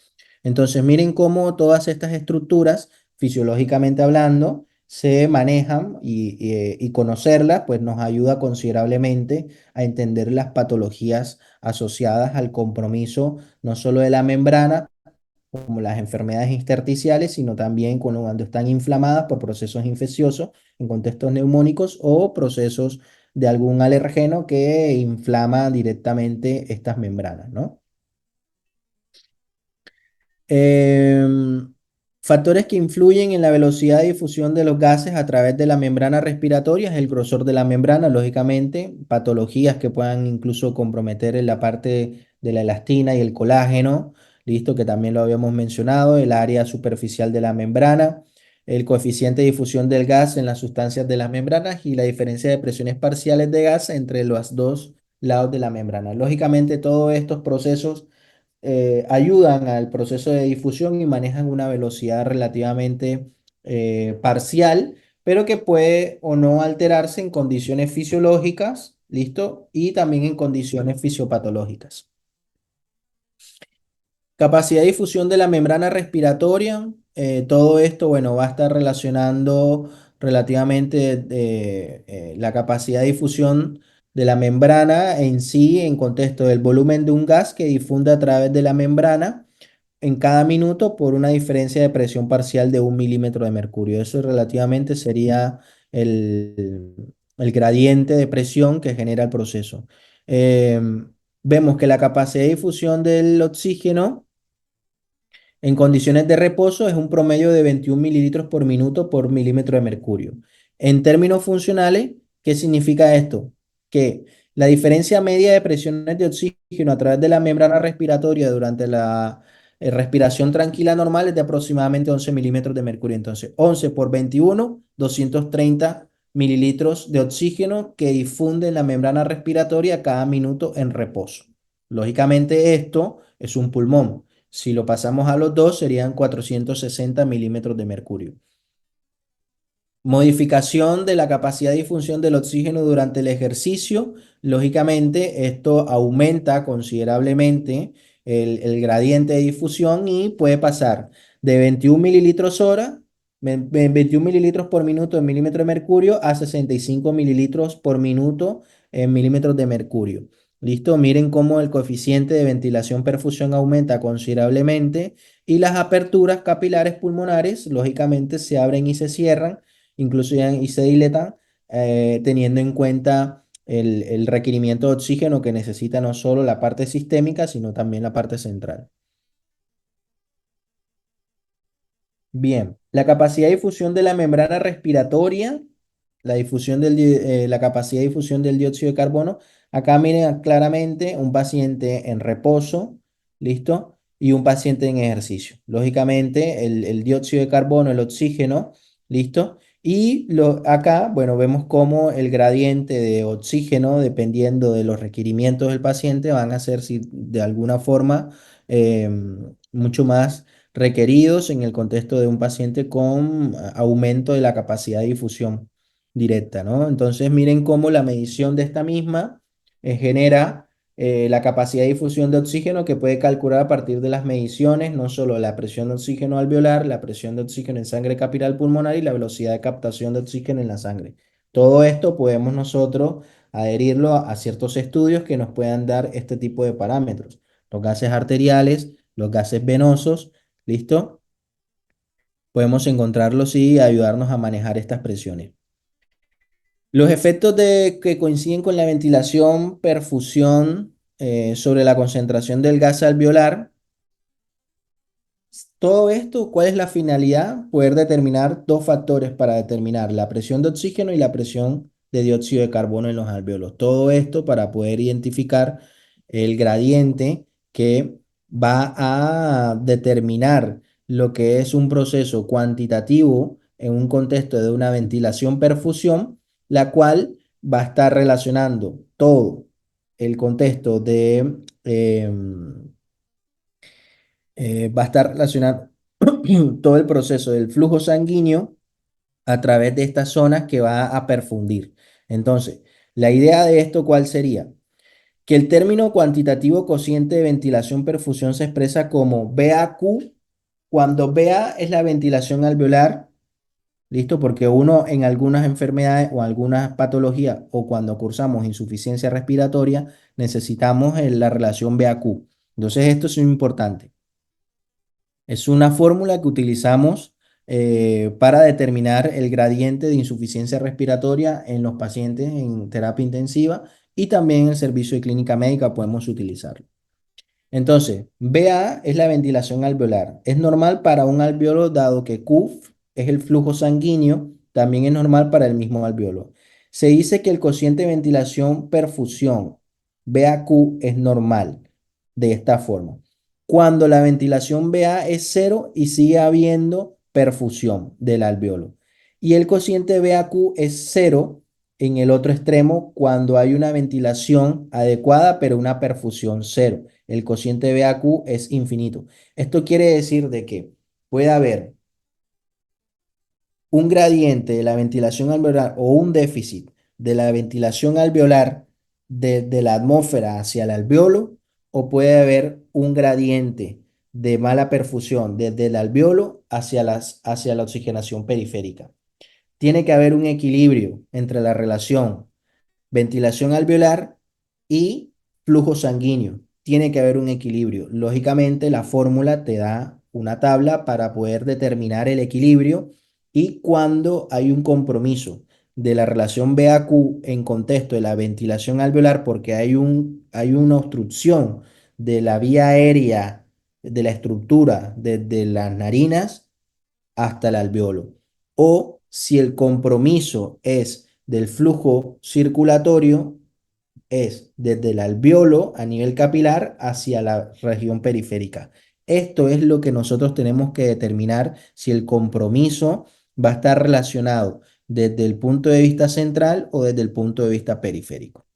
[SPEAKER 1] Entonces, miren cómo todas estas estructuras, fisiológicamente hablando, se manejan y conocerlas, pues nos ayuda considerablemente a entender las patologías asociadas al compromiso no solo de la membrana, como las enfermedades intersticiales, sino también cuando están inflamadas por procesos infecciosos en contextos neumónicos o procesos de algún alergeno que inflama directamente estas membranas, ¿no? Em, Factores que influyen en la velocidad de difusión de los gases a través de la membrana respiratoria es el grosor de la membrana, lógicamente, patologías que puedan incluso comprometer en la parte de la elastina y el colágeno, listo, que también lo habíamos mencionado, el área superficial de la membrana, el coeficiente de difusión del gas en las sustancias de las membranas y la diferencia de presiones parciales de gas entre los dos lados de la membrana. Lógicamente, todos estos procesos ayudan al proceso de difusión y manejan una velocidad relativamente parcial, pero que puede o no alterarse en condiciones fisiológicas, ¿listo? Y también en condiciones fisiopatológicas. Capacidad de difusión de la membrana respiratoria, todo esto, bueno, va a estar relacionando relativamente la capacidad de difusión de la membrana en sí en contexto del volumen de un gas que difunde a través de la membrana en cada minuto por una diferencia de presión parcial de 1 milímetro de mercurio. Eso relativamente sería el gradiente de presión que genera el proceso. Vemos que la capacidad de difusión del oxígeno en condiciones de reposo es un promedio de 21 mililitros por minuto por milímetro de mercurio. En términos funcionales, ¿qué significa esto? Que la diferencia media de presiones de oxígeno a través de la membrana respiratoria durante la respiración tranquila normal es de aproximadamente 11 milímetros de mercurio. Entonces, 11 por 21, 230 mililitros de oxígeno que difunde en la membrana respiratoria cada minuto en reposo. Lógicamente, esto es un pulmón. Si lo pasamos a los dos, serían 460 milímetros de mercurio. Modificación de la capacidad de difusión del oxígeno durante el ejercicio. Lógicamente, esto aumenta considerablemente el gradiente de difusión y puede pasar de 21 mililitros hora, 21 mililitros por minuto en milímetro de mercurio a 65 mililitros por minuto en milímetros de mercurio. ¿Listo? Miren cómo el coeficiente de ventilación-perfusión aumenta considerablemente y las aperturas capilares pulmonares, lógicamente, se abren y se cierran incluso y se diletan, teniendo en cuenta el requerimiento de oxígeno que necesita no solo la parte sistémica, sino también la parte central. Bien, la capacidad de difusión de la membrana respiratoria, la capacidad de difusión del dióxido de carbono. Acá miren claramente un paciente en reposo, ¿listo? Y un paciente en ejercicio. Lógicamente, el dióxido de carbono, el oxígeno, ¿listo? Y acá, bueno, vemos cómo el gradiente de oxígeno, dependiendo de los requerimientos del paciente, van a ser de alguna forma mucho más requeridos en el contexto de un paciente con aumento de la capacidad de difusión directa, ¿no? Entonces, miren cómo la medición de esta misma genera la capacidad de difusión de oxígeno que puede calcular a partir de las mediciones, no solo la presión de oxígeno alveolar, la presión de oxígeno en sangre capilar pulmonar y la velocidad de captación de oxígeno en la sangre. Todo esto podemos nosotros adherirlo a ciertos estudios que nos puedan dar este tipo de parámetros. Los gases arteriales, los gases venosos, ¿listo? Podemos encontrarlos y ayudarnos a manejar estas presiones. Los efectos que coinciden con la ventilación, perfusión sobre la concentración del gas alveolar. Todo esto, ¿cuál es la finalidad? Poder determinar dos factores para determinar la presión de oxígeno y la presión de dióxido de carbono en los alvéolos. Todo esto para poder identificar el gradiente que va a determinar lo que es un proceso cuantitativo en un contexto de una ventilación-perfusión, la cual va a estar relacionando todo el contexto de va a estar relacionado todo el proceso del flujo sanguíneo a través de estas zonas que va a perfundir. Entonces, la idea de esto, ¿cuál sería? Que el término cuantitativo cociente de ventilación-perfusión se expresa como VAQ, cuando VA es la ventilación alveolar, ¿listo? Porque uno en algunas enfermedades o algunas patologías o cuando cursamos insuficiencia respiratoria necesitamos la relación VAQ. Entonces, esto es muy importante. Es una fórmula que utilizamos para determinar el gradiente de insuficiencia respiratoria en los pacientes en terapia intensiva y también en el servicio de clínica médica podemos utilizarlo. Entonces, BA es la ventilación alveolar. Es normal para un alveolo dado que Q es el flujo sanguíneo, también es normal para el mismo alveolo. Se dice que el cociente de ventilación perfusión BAQ es normal de esta forma. Cuando la ventilación BA es cero y sigue habiendo perfusión del alveolo. Y el cociente BAQ es cero en el otro extremo cuando hay una ventilación adecuada pero una perfusión cero. El cociente BAQ es infinito. Esto quiere decir de que puede haber un gradiente de la ventilación alveolar o un déficit de la ventilación alveolar de la atmósfera hacia el alveolo, o puede haber un gradiente de mala perfusión desde el alveolo hacia la oxigenación periférica. Tiene que haber un equilibrio entre la relación ventilación alveolar y flujo sanguíneo. Tiene que haber un equilibrio. Lógicamente, la fórmula te da una tabla para poder determinar el equilibrio y cuando hay un compromiso de la relación BAQ en contexto de la ventilación alveolar porque hay una obstrucción de la vía aérea de la estructura desde las narinas hasta el alveolo. O si el compromiso es del flujo circulatorio, es desde el alveolo a nivel capilar hacia la región periférica. Esto es lo que nosotros tenemos que determinar si el compromiso va a estar relacionado desde el punto de vista central o desde el punto de vista periférico.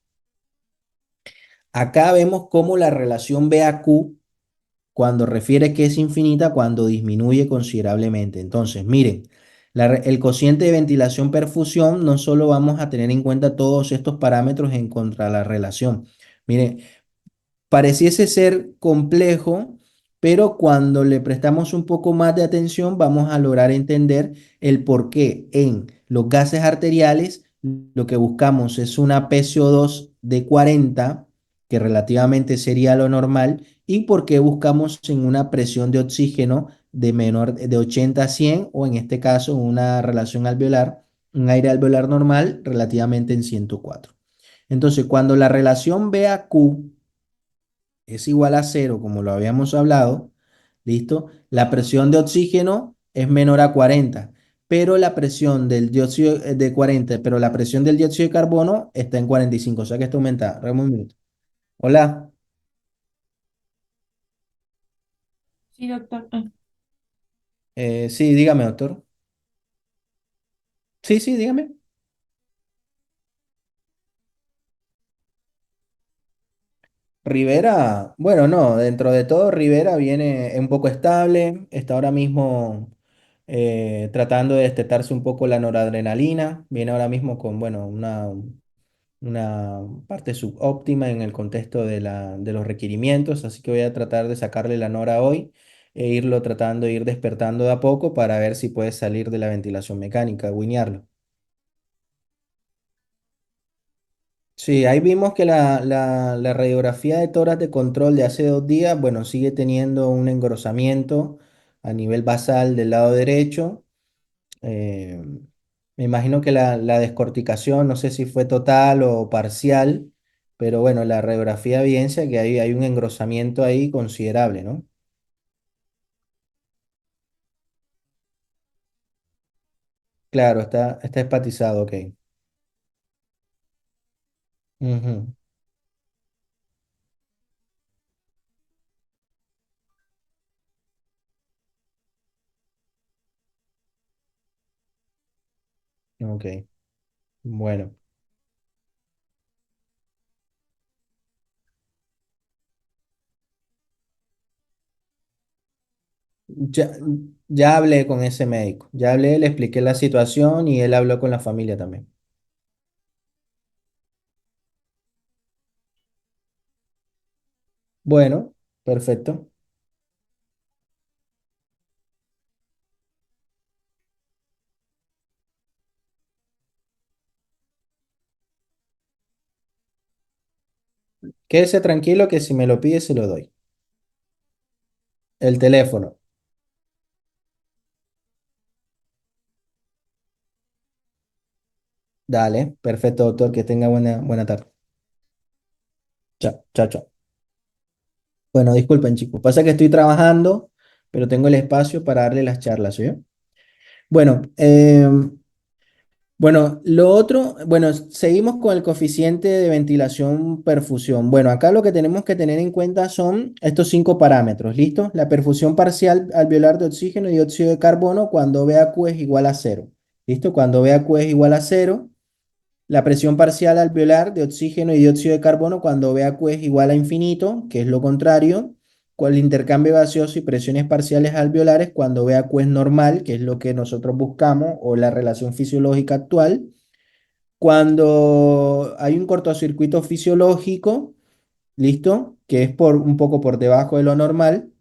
[SPEAKER 1] Acá vemos cómo la relación BAQ cuando refiere que es infinita, cuando disminuye considerablemente. Entonces, miren, el cociente de ventilación-perfusión no solo vamos a tener en cuenta todos estos parámetros en contra de la relación. Miren, pareciese ser complejo, pero cuando le prestamos un poco más de atención vamos a lograr entender el por qué en los gases arteriales lo que buscamos es una PCO2 de 40, que relativamente sería lo normal, y por qué buscamos en una presión de oxígeno de menor de 80 a 100 o en este caso una relación alveolar, un aire alveolar normal relativamente en 104. Entonces, cuando la relación VAQ es igual a cero, como lo habíamos hablado, ¿listo? La presión de oxígeno es menor a 40, pero la presión del dióxido de 40, pero la presión del dióxido de carbono está en 45, o sea que esto aumenta. Dame un minuto. Hola,
[SPEAKER 3] Sí, doctor.
[SPEAKER 1] sí, dígame, doctor. Sí, sí, dígame. Rivera, bueno, no, dentro de todo Rivera viene un poco estable, está ahora mismo tratando de destetarse un poco la noradrenalina, viene ahora mismo con, bueno, una parte subóptima en el contexto de los requerimientos, así que voy a tratar de sacarle la nora hoy e irlo tratando de ir despertando de a poco para ver si puede salir de la ventilación mecánica, guiñarlo. Sí, ahí vimos que la radiografía de tórax de control de hace 2 días, bueno, sigue teniendo un engrosamiento a nivel basal del lado derecho. Eh, Me imagino que la descorticación, no sé si fue total o parcial, pero bueno, la radiografía evidencia que hay un engrosamiento ahí considerable, ¿no? Claro, está hepatizado, ok. Ujú, ok, bueno. Ya, ya hablé con ese médico, ya hablé, le expliqué la situación y él habló con la familia también. Bueno, perfecto. Quédese tranquilo que si me lo pide se lo doy. El teléfono. Dale, perfecto, doctor, que tenga buena tarde. Chao, chao, chao. Bueno, disculpen, chicos. Pasa que estoy trabajando, pero tengo el espacio para darle las charlas, ¿sí? Bueno, bueno, lo otro, bueno, seguimos con el coeficiente de ventilación perfusión. Bueno, acá lo que tenemos que tener en cuenta son estos 5 parámetros, ¿listo? La perfusión parcial alveolar de oxígeno y dióxido de carbono cuando VAQ es igual a cero, ¿listo? Cuando VAQ es igual a cero. La presión parcial alveolar de oxígeno y dióxido de carbono cuando VAQ es igual a infinito, que es lo contrario, con el intercambio gaseoso y presiones parciales alveolares cuando VAQ es normal, que es lo que nosotros buscamos, o la relación fisiológica actual. Cuando hay un cortocircuito fisiológico, ¿listo? Que es un poco por debajo de lo normal.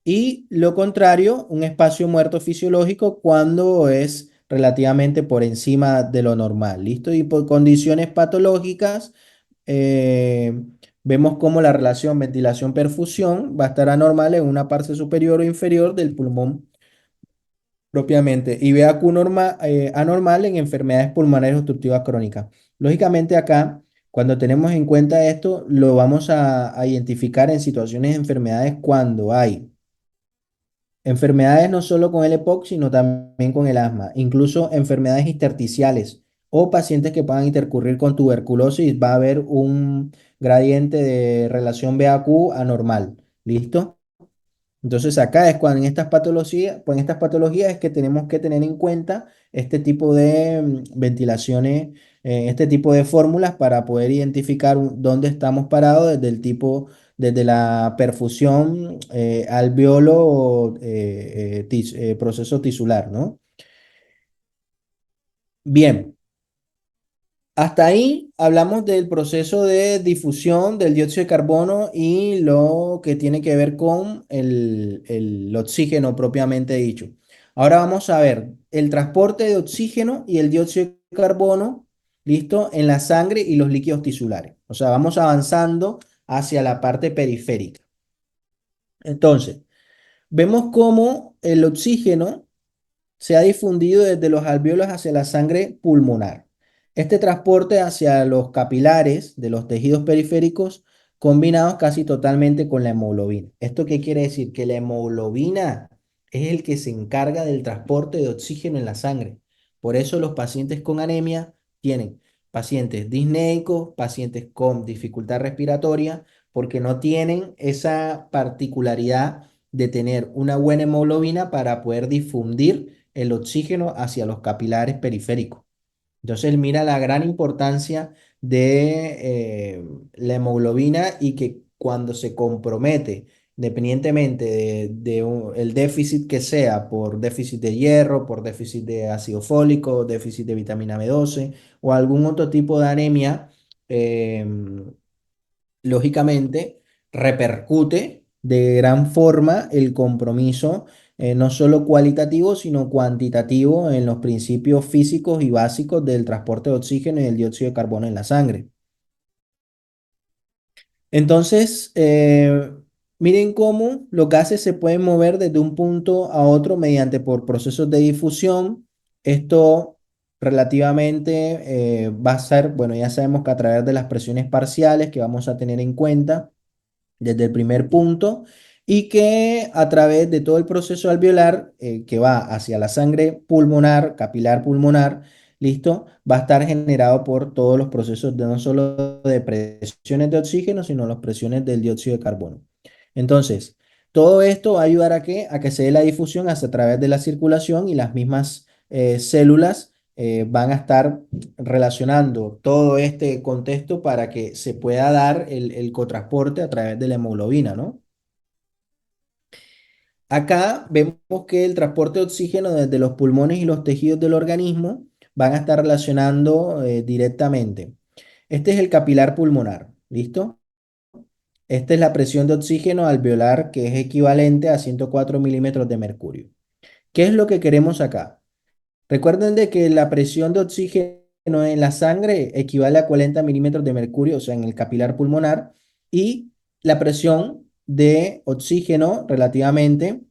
[SPEAKER 1] Y lo contrario, un espacio muerto fisiológico cuando es relativamente por encima de lo normal, ¿listo? Y por condiciones patológicas, eh, vemos cómo la relación ventilación-perfusión va a estar anormal en una parte superior o inferior del pulmón propiamente y VAQ anormal en enfermedades pulmonares obstructivas crónicas. Lógicamente acá, cuando tenemos en cuenta esto, lo vamos a identificar en situaciones de enfermedades cuando hay enfermedades no solo con el EPOC, sino también con el asma, incluso enfermedades intersticiales o pacientes que puedan intercurrir con tuberculosis, va a haber un gradiente de relación VAQ anormal. ¿Listo? Entonces acá es cuando en estas patologías es que tenemos que tener en cuenta este tipo de ventilaciones, este tipo de fórmulas para poder identificar dónde estamos parados desde el tipo, desde la perfusión alveolo proceso tisular, ¿no? Bien. Hasta ahí hablamos del proceso de difusión del dióxido de carbono y lo que tiene que ver con el oxígeno propiamente dicho. Ahora vamos a ver el transporte de oxígeno y el dióxido de carbono, ¿listo? En la sangre y los líquidos tisulares. O sea, vamos avanzando hacia la parte periférica. Entonces, vemos cómo el oxígeno se ha difundido desde los alvéolos hacia la sangre pulmonar. Este transporte hacia los capilares de los tejidos periféricos combinados casi totalmente con la hemoglobina. ¿Esto qué quiere decir? Que la hemoglobina es el que se encarga del transporte de oxígeno en la sangre. Por eso los pacientes con anemia tienen pacientes disneicos, pacientes con dificultad respiratoria, porque no tienen esa particularidad de tener una buena hemoglobina para poder difundir el oxígeno hacia los capilares periféricos. Entonces, mira la gran importancia de la hemoglobina y que cuando se compromete, independientemente el déficit que sea, por déficit de hierro, por déficit de ácido fólico, déficit de vitamina B12 o algún otro tipo de anemia, em, lógicamente repercute de gran forma el compromiso no solo cualitativo, sino cuantitativo en los principios físicos y básicos del transporte de oxígeno y el dióxido de carbono en la sangre. Entonces, miren cómo los gases se pueden mover desde un punto a otro mediante por procesos de difusión. Esto relativamente va a ser, bueno, ya sabemos que a través de las presiones parciales que vamos a tener en cuenta desde el primer punto y que a través de todo el proceso alveolar que va hacia la sangre pulmonar, capilar pulmonar, listo, va a estar generado por todos los procesos de no solo de presiones de oxígeno, sino las presiones del dióxido de carbono. Entonces, todo esto va a ayudar a que se dé la difusión hasta a través de la circulación y las mismas células van a estar relacionando todo este contexto para que se pueda dar el cotransporte a través de la hemoglobina, ¿no? Acá vemos que el transporte de oxígeno desde los pulmones y los tejidos del organismo van a estar relacionando directamente. Este es el capilar pulmonar, ¿listo? Esta es la presión de oxígeno alveolar que es equivalente a 104 milímetros de mercurio. ¿Qué es lo que queremos acá? Recuerden de que la presión de oxígeno en la sangre equivale a 40 milímetros de mercurio, o sea, en el capilar pulmonar, y la presión de oxígeno relativamente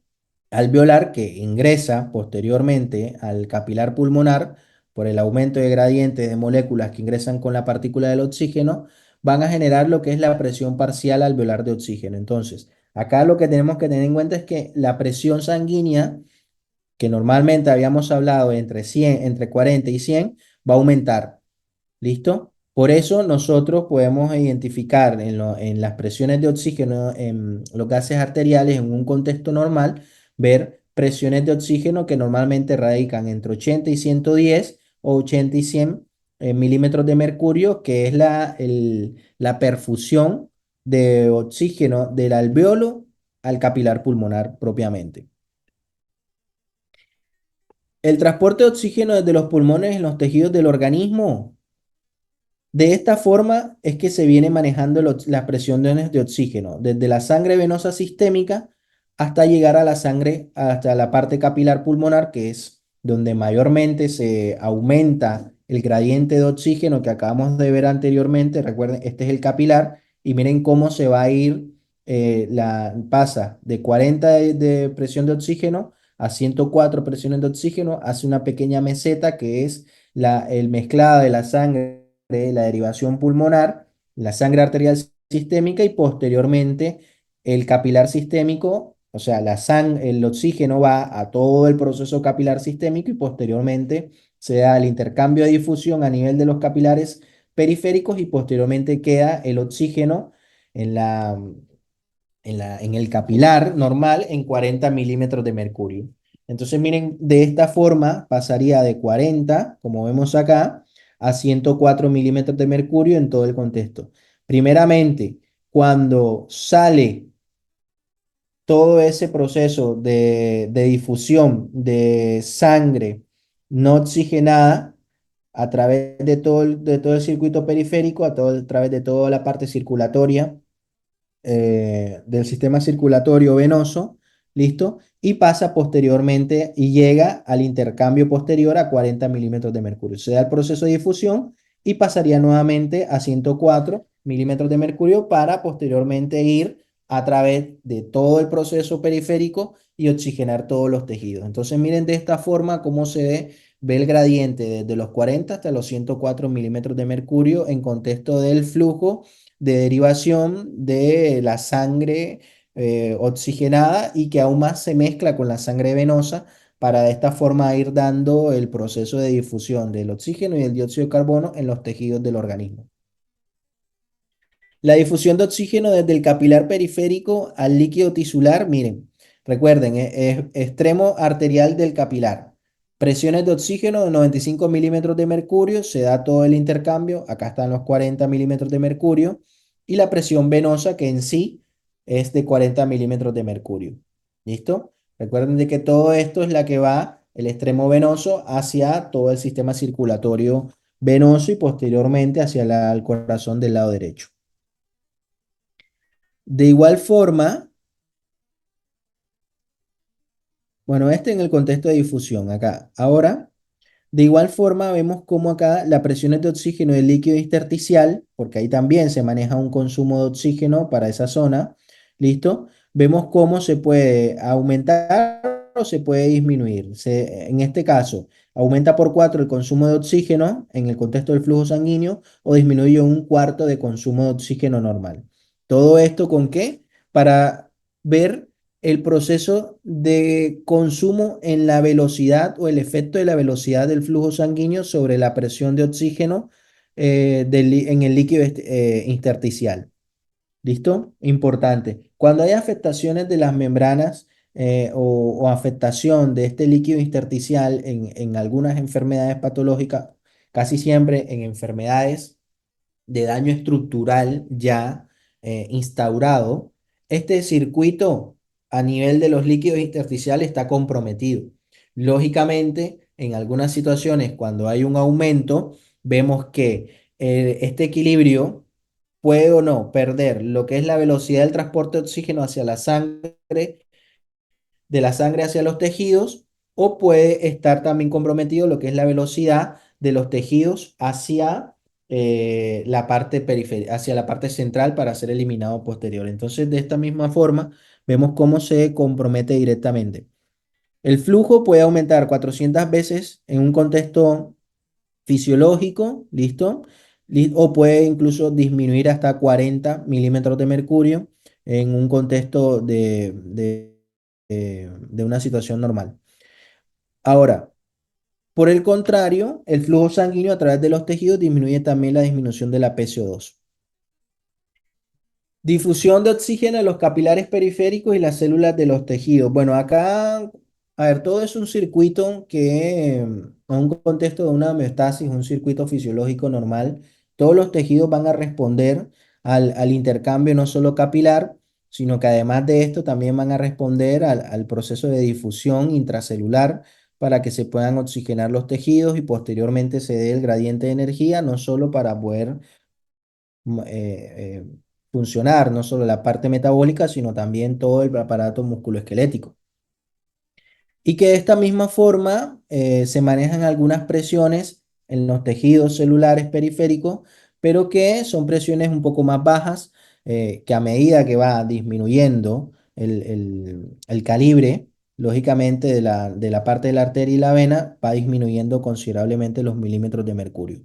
[SPEAKER 1] alveolar que ingresa posteriormente al capilar pulmonar por el aumento de gradiente de moléculas que ingresan con la partícula del oxígeno, van a generar lo que es la presión parcial alveolar de oxígeno. Entonces, acá lo que tenemos que tener en cuenta es que la presión sanguínea que normalmente habíamos hablado entre 100, entre 40 y 100, va a aumentar. ¿Listo? Por eso nosotros podemos identificar en las presiones de oxígeno en los gases arteriales en un contexto normal, ver presiones de oxígeno que normalmente radican entre 80 y 110 o 80 y 100 milímetros de mercurio, que es la perfusión de oxígeno del alveolo al capilar pulmonar propiamente. El transporte de oxígeno desde los pulmones en los tejidos del organismo. De esta forma es que se viene manejando las presiones de oxígeno, desde la sangre venosa sistémica hasta llegar a la sangre, hasta la parte capilar pulmonar, que es donde mayormente se aumenta el gradiente de oxígeno que acabamos de ver anteriormente. Recuerden, este es el capilar y miren cómo se va a ir, pasa de 40 de presión de oxígeno a 104 presiones de oxígeno, hace una pequeña meseta que es el mezclado de la sangre de la derivación pulmonar, la sangre arterial sistémica y posteriormente el capilar sistémico, o sea, el oxígeno va a todo el proceso capilar sistémico y posteriormente se da el intercambio de difusión a nivel de los capilares periféricos y posteriormente queda el oxígeno en en el capilar normal en 40 milímetros de mercurio. Entonces, miren, de esta forma pasaría de 40, como vemos acá, a 104 milímetros de mercurio en todo el contexto. Primeramente, cuando sale todo ese proceso de difusión de sangre no oxigenada a través de todo el circuito periférico, a través de toda la parte circulatoria, del sistema circulatorio venoso, ¿listo? Y pasa posteriormente y llega al intercambio posterior a 40 milímetros de mercurio. Se da el proceso de difusión y pasaría nuevamente a 104 milímetros de mercurio para posteriormente ir a través de todo el proceso periférico y oxigenar todos los tejidos. Entonces miren de esta forma cómo ve el gradiente desde los 40 hasta los 104 milímetros de mercurio en contexto del flujo de derivación de la sangre oxigenada y que aún más se mezcla con la sangre venosa para de esta forma ir dando el proceso de difusión del oxígeno y del dióxido de carbono en los tejidos del organismo. La difusión de oxígeno desde el capilar periférico al líquido tisular, miren, recuerden, es extremo arterial del capilar. Presiones de oxígeno de 95 milímetros de mercurio, se da todo el intercambio, acá están los 40 milímetros de mercurio, y la presión venosa que en sí es de 40 milímetros de mercurio. ¿Listo? Recuerden de que todo esto es la que va, el extremo venoso, hacia todo el sistema circulatorio venoso y posteriormente hacia el corazón del lado derecho. De igual forma, Bueno, este en el contexto de difusión acá. Ahora, de igual forma, vemos cómo acá la presión de oxígeno del líquido intersticial, porque ahí también se maneja un consumo de oxígeno para esa zona, ¿listo? Vemos cómo se puede aumentar o se puede disminuir. En este caso, aumenta por 4 el consumo de oxígeno en el contexto del flujo sanguíneo o disminuye un cuarto de consumo de oxígeno normal. ¿Todo esto con qué? Para ver el proceso de consumo en la velocidad o el efecto de la velocidad del flujo sanguíneo sobre la presión de oxígeno en el líquido intersticial. ¿Listo? Importante. Cuando hay afectaciones de las membranas o afectación de este líquido intersticial en algunas enfermedades patológicas, casi siempre en enfermedades de daño estructural ya instaurado, este circuito a nivel de los líquidos intersticiales está comprometido. Lógicamente, en algunas situaciones, cuando hay un aumento, vemos que este equilibrio puede o no perder lo que es la velocidad del transporte de oxígeno hacia la sangre, de la sangre hacia los tejidos, o puede estar también comprometido lo que es la velocidad de los tejidos hacia la parte periférica, hacia la parte central para ser eliminado posterior. Entonces, de esta misma forma, vemos cómo se compromete directamente. El flujo puede aumentar 400 veces en un contexto fisiológico, ¿listo? O puede incluso disminuir hasta 40 milímetros de mercurio en un contexto de una situación normal. Ahora, por el contrario, el flujo sanguíneo a través de los tejidos disminuye también la disminución de la PCO2. Difusión de oxígeno en los capilares periféricos y las células de los tejidos. Bueno, acá, a ver, todo es un circuito que, en un contexto de una homeostasis, un circuito fisiológico normal, todos los tejidos van a responder al intercambio no solo capilar, sino que además de esto también van a responder al proceso de difusión intracelular para que se puedan oxigenar los tejidos y posteriormente se dé el gradiente de energía, no solo para poder funcionar no solo la parte metabólica, sino también todo el aparato musculoesquelético. Y que de esta misma forma se manejan algunas presiones en los tejidos celulares periféricos, pero que son presiones un poco más bajas, que a medida que va disminuyendo el calibre, lógicamente de la parte de la arteria y la vena, va disminuyendo considerablemente los milímetros de mercurio.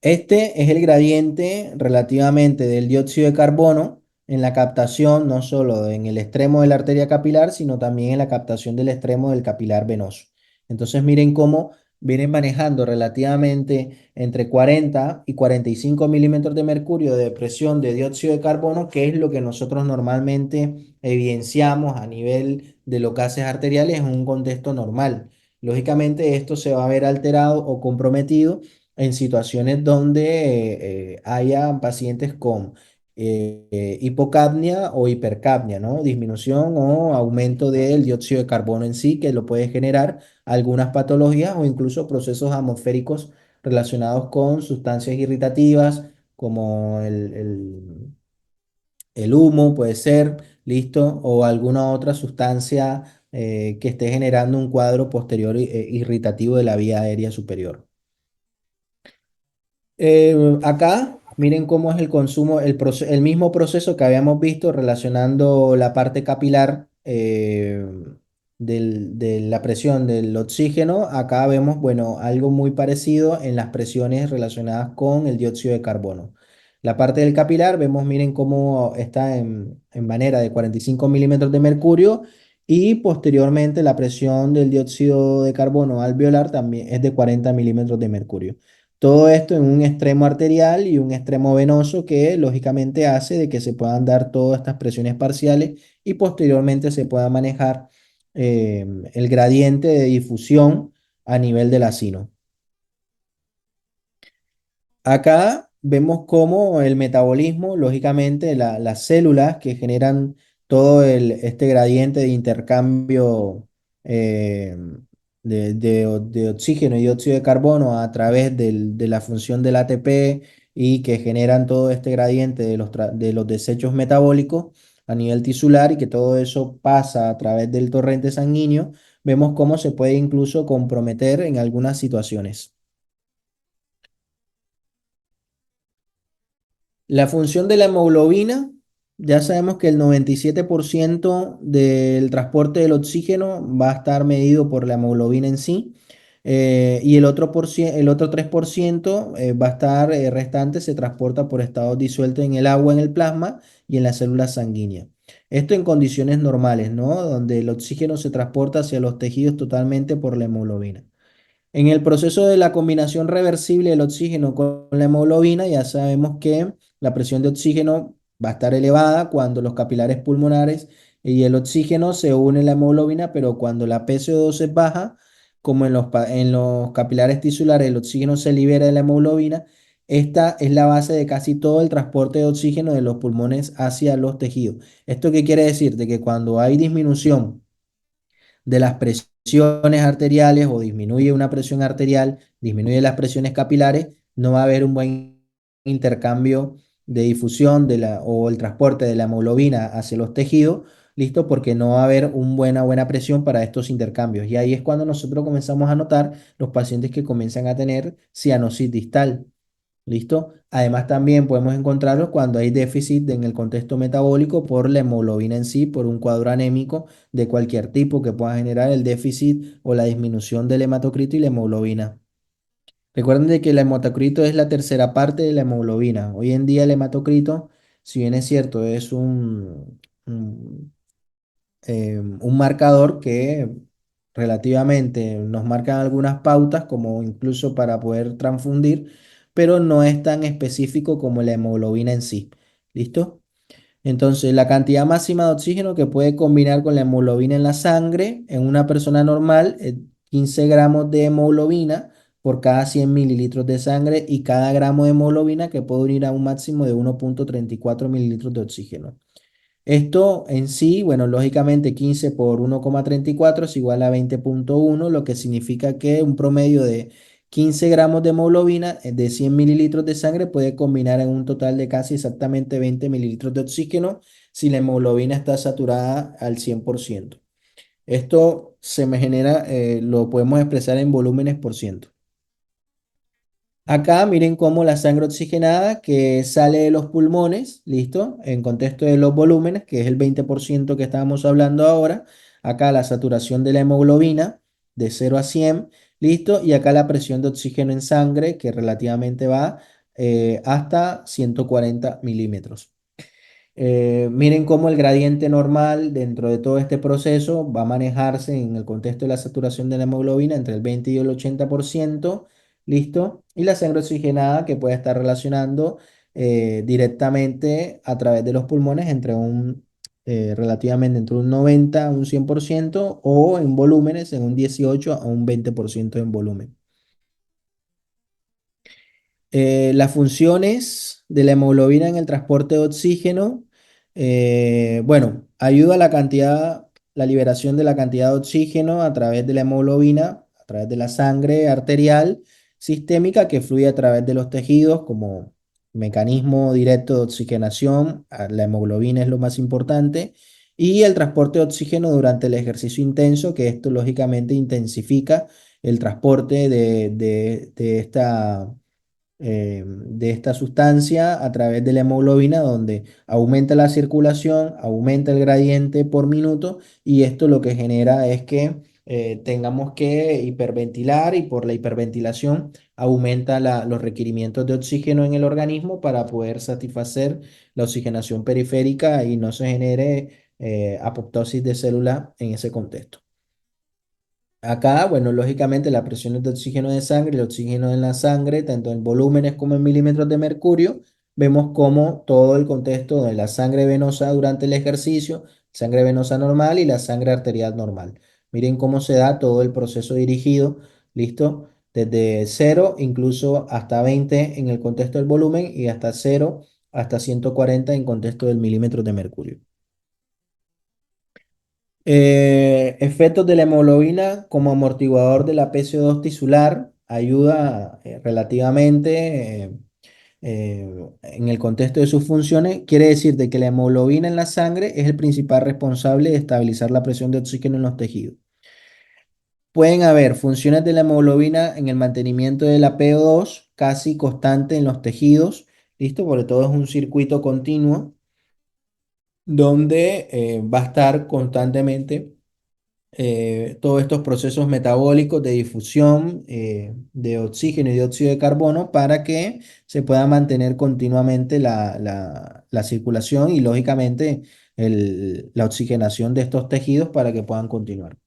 [SPEAKER 1] Este es el gradiente relativamente del dióxido de carbono en la captación, no solo en el extremo de la arteria capilar, sino también en la captación del extremo del capilar venoso. Entonces miren cómo vienen manejando relativamente entre 40 y 45 milímetros de mercurio de presión de dióxido de carbono, que es lo que nosotros normalmente evidenciamos a nivel de los gases arteriales en un contexto normal. Lógicamente esto se va a ver alterado o comprometido en situaciones donde haya pacientes con hipocapnia o hipercapnia, ¿no? Disminución o aumento del dióxido de carbono en sí, que lo puede generar algunas patologías o incluso procesos atmosféricos relacionados con sustancias irritativas, como el humo, puede ser, ¿listo? O alguna otra sustancia que esté generando un cuadro posterior irritativo de la vía aérea superior. Acá, miren cómo es el consumo, el mismo proceso que habíamos visto relacionando la parte capilar de la presión del oxígeno. Acá vemos, bueno, algo muy parecido en las presiones relacionadas con el dióxido de carbono. La parte del capilar, vemos, miren cómo está en manera de 45 milímetros de mercurio y posteriormente la presión del dióxido de carbono alveolar también es de 40 milímetros de mercurio. Todo esto en un extremo arterial y un extremo venoso que lógicamente hace de que se puedan dar todas estas presiones parciales y posteriormente se pueda manejar el gradiente de difusión a nivel de la sino. Acá vemos cómo el metabolismo, lógicamente, las células que generan todo este gradiente de intercambio eh, de oxígeno y dióxido de carbono a través de la función del ATP y que generan todo este gradiente de los desechos metabólicos. a nivel tisular y que todo eso pasa a través del torrente sanguíneo, vemos cómo se puede incluso comprometer en algunas situaciones. La función de la hemoglobina, ya sabemos que el 97% del transporte del oxígeno va a estar medido por la hemoglobina en sí, y el otro 3% va a estar restante, se transporta por estados disueltos en el agua, en el plasma y en las células sanguíneas. Esto en condiciones normales, ¿no? Donde el oxígeno se transporta hacia los tejidos totalmente por la hemoglobina. En el proceso de la combinación reversible del oxígeno con la hemoglobina, ya sabemos que la presión de oxígeno va a estar elevada cuando los capilares pulmonares y el oxígeno se unen a la hemoglobina, pero cuando la PCO2 es baja, como en los capilares tisulares el oxígeno se libera de la hemoglobina, esta es la base de casi todo el transporte de oxígeno de los pulmones hacia los tejidos. ¿Esto qué quiere decir? De que cuando hay disminución de las presiones arteriales o disminuye una presión arterial, disminuye las presiones capilares, no va a haber un buen intercambio de difusión o el transporte de la hemoglobina hacia los tejidos, listo, porque no va a haber una buena presión para estos intercambios. Y ahí es cuando nosotros comenzamos a notar los pacientes que comienzan a tener cianosis distal. ¿Listo? Además, también podemos encontrarlos cuando hay déficit en el contexto metabólico por la hemoglobina en sí, por un cuadro anémico de cualquier tipo que pueda generar el déficit o la disminución del hematocrito y la hemoglobina. Recuerden de que el hematocrito es la tercera parte de la hemoglobina. Hoy en día el hematocrito, si bien es cierto, es un marcador que relativamente nos marcan algunas pautas, como incluso para poder transfundir, pero no es tan específico como la hemoglobina en sí. ¿Listo? Entonces, la cantidad máxima de oxígeno que puede combinar con la hemoglobina en la sangre en una persona normal es 15 gramos de hemoglobina por cada 100 mililitros de sangre y cada gramo de hemoglobina que puede unir a un máximo de 1,34 mililitros de oxígeno. Esto en sí, bueno, lógicamente 15 por 1,34 es igual a 20,1, lo que significa que un promedio de 15 gramos de hemoglobina de 100 mililitros de sangre puede combinar en un total de casi exactamente 20 mililitros de oxígeno si la hemoglobina está saturada al 100%. Esto se me genera, lo podemos expresar en volúmenes por ciento. Acá miren cómo la sangre oxigenada que sale de los pulmones, ¿listo? En contexto de los volúmenes, que es el 20% que estábamos hablando ahora. Acá la saturación de la hemoglobina de 0 a 100, ¿listo? Y acá la presión de oxígeno en sangre que relativamente va hasta 140 milímetros. Miren cómo el gradiente normal dentro de todo este proceso va a manejarse en el contexto de la saturación de la hemoglobina entre el 20 y el 80%, ¿listo? Y la sangre oxigenada que puede estar relacionando directamente a través de los pulmones relativamente entre un 90 a un 100% o en volúmenes en un 18 a un 20% en volumen. Las funciones de la hemoglobina en el transporte de oxígeno, bueno, ayuda a la liberación de la cantidad de oxígeno a través de la hemoglobina, a través de la sangre arterial sistémica que fluye a través de los tejidos como mecanismo directo de oxigenación. La hemoglobina es lo más importante. Y el transporte de oxígeno durante el ejercicio intenso, que esto lógicamente intensifica el transporte de esta sustancia a través de la hemoglobina, donde aumenta la circulación, aumenta el gradiente por minuto y esto lo que genera es que tengamos que hiperventilar y por la hiperventilación aumenta los requerimientos de oxígeno en el organismo para poder satisfacer la oxigenación periférica y no se genere apoptosis de célula en ese contexto. Acá, bueno, lógicamente las presiones de oxígeno de sangre y el oxígeno en la sangre, tanto en volúmenes como en milímetros de mercurio, vemos cómo todo el contexto de la sangre venosa durante el ejercicio, sangre venosa normal y la sangre arterial normal. Miren cómo se da todo el proceso dirigido, ¿listo? Desde 0 incluso hasta 20 en el contexto del volumen y hasta 0 hasta 140 en contexto del milímetro de mercurio. Efectos de la hemoglobina como amortiguador de la PCO2 tisular ayuda relativamente. en el contexto de sus funciones, quiere decir de que la hemoglobina en la sangre es el principal responsable de estabilizar la presión de oxígeno en los tejidos. Pueden haber funciones de la hemoglobina en el mantenimiento de la PO2 casi constante en los tejidos, ¿listo? Porque todo es un circuito continuo donde va a estar constantemente todos estos procesos metabólicos de difusión de oxígeno y dióxido de carbono para que se pueda mantener continuamente la circulación y lógicamente la oxigenación de estos tejidos para que puedan continuar.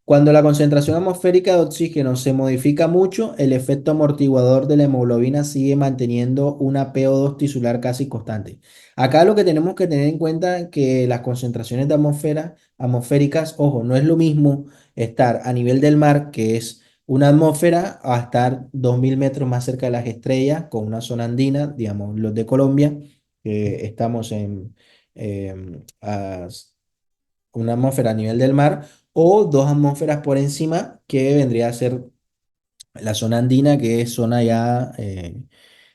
[SPEAKER 1] Cuando la concentración atmosférica de oxígeno se modifica mucho, el efecto amortiguador de la hemoglobina sigue manteniendo una PO2 tisular casi constante. Acá lo que tenemos que tener en cuenta es que las concentraciones de atmosféricas, ojo, no es lo mismo estar a nivel del mar, que es una atmósfera, a estar 2000 metros más cerca de las estrellas, con una zona andina, digamos, los de Colombia, que estamos en a una atmósfera a nivel del mar o dos atmósferas por encima, que vendría a ser la zona andina, que es zona ya eh,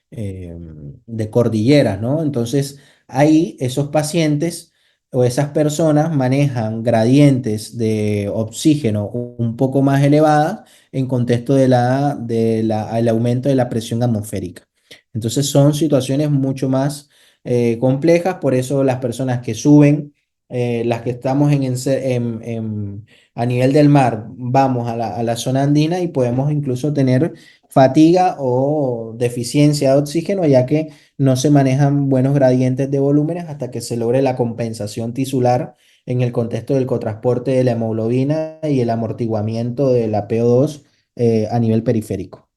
[SPEAKER 1] de cordilleras, ¿no? Entonces, ahí esos pacientes o esas personas manejan gradientes de oxígeno un poco más elevadas en contexto el aumento de la presión atmosférica. Entonces, son situaciones mucho más complejas, por eso las personas que suben, las que estamos a nivel del mar, vamos a la zona andina y podemos incluso tener fatiga o deficiencia de oxígeno, ya que no se manejan buenos gradientes de volúmenes hasta que se logre la compensación tisular en el contexto del cotransporte de la hemoglobina y el amortiguamiento de la PO2 a nivel periférico.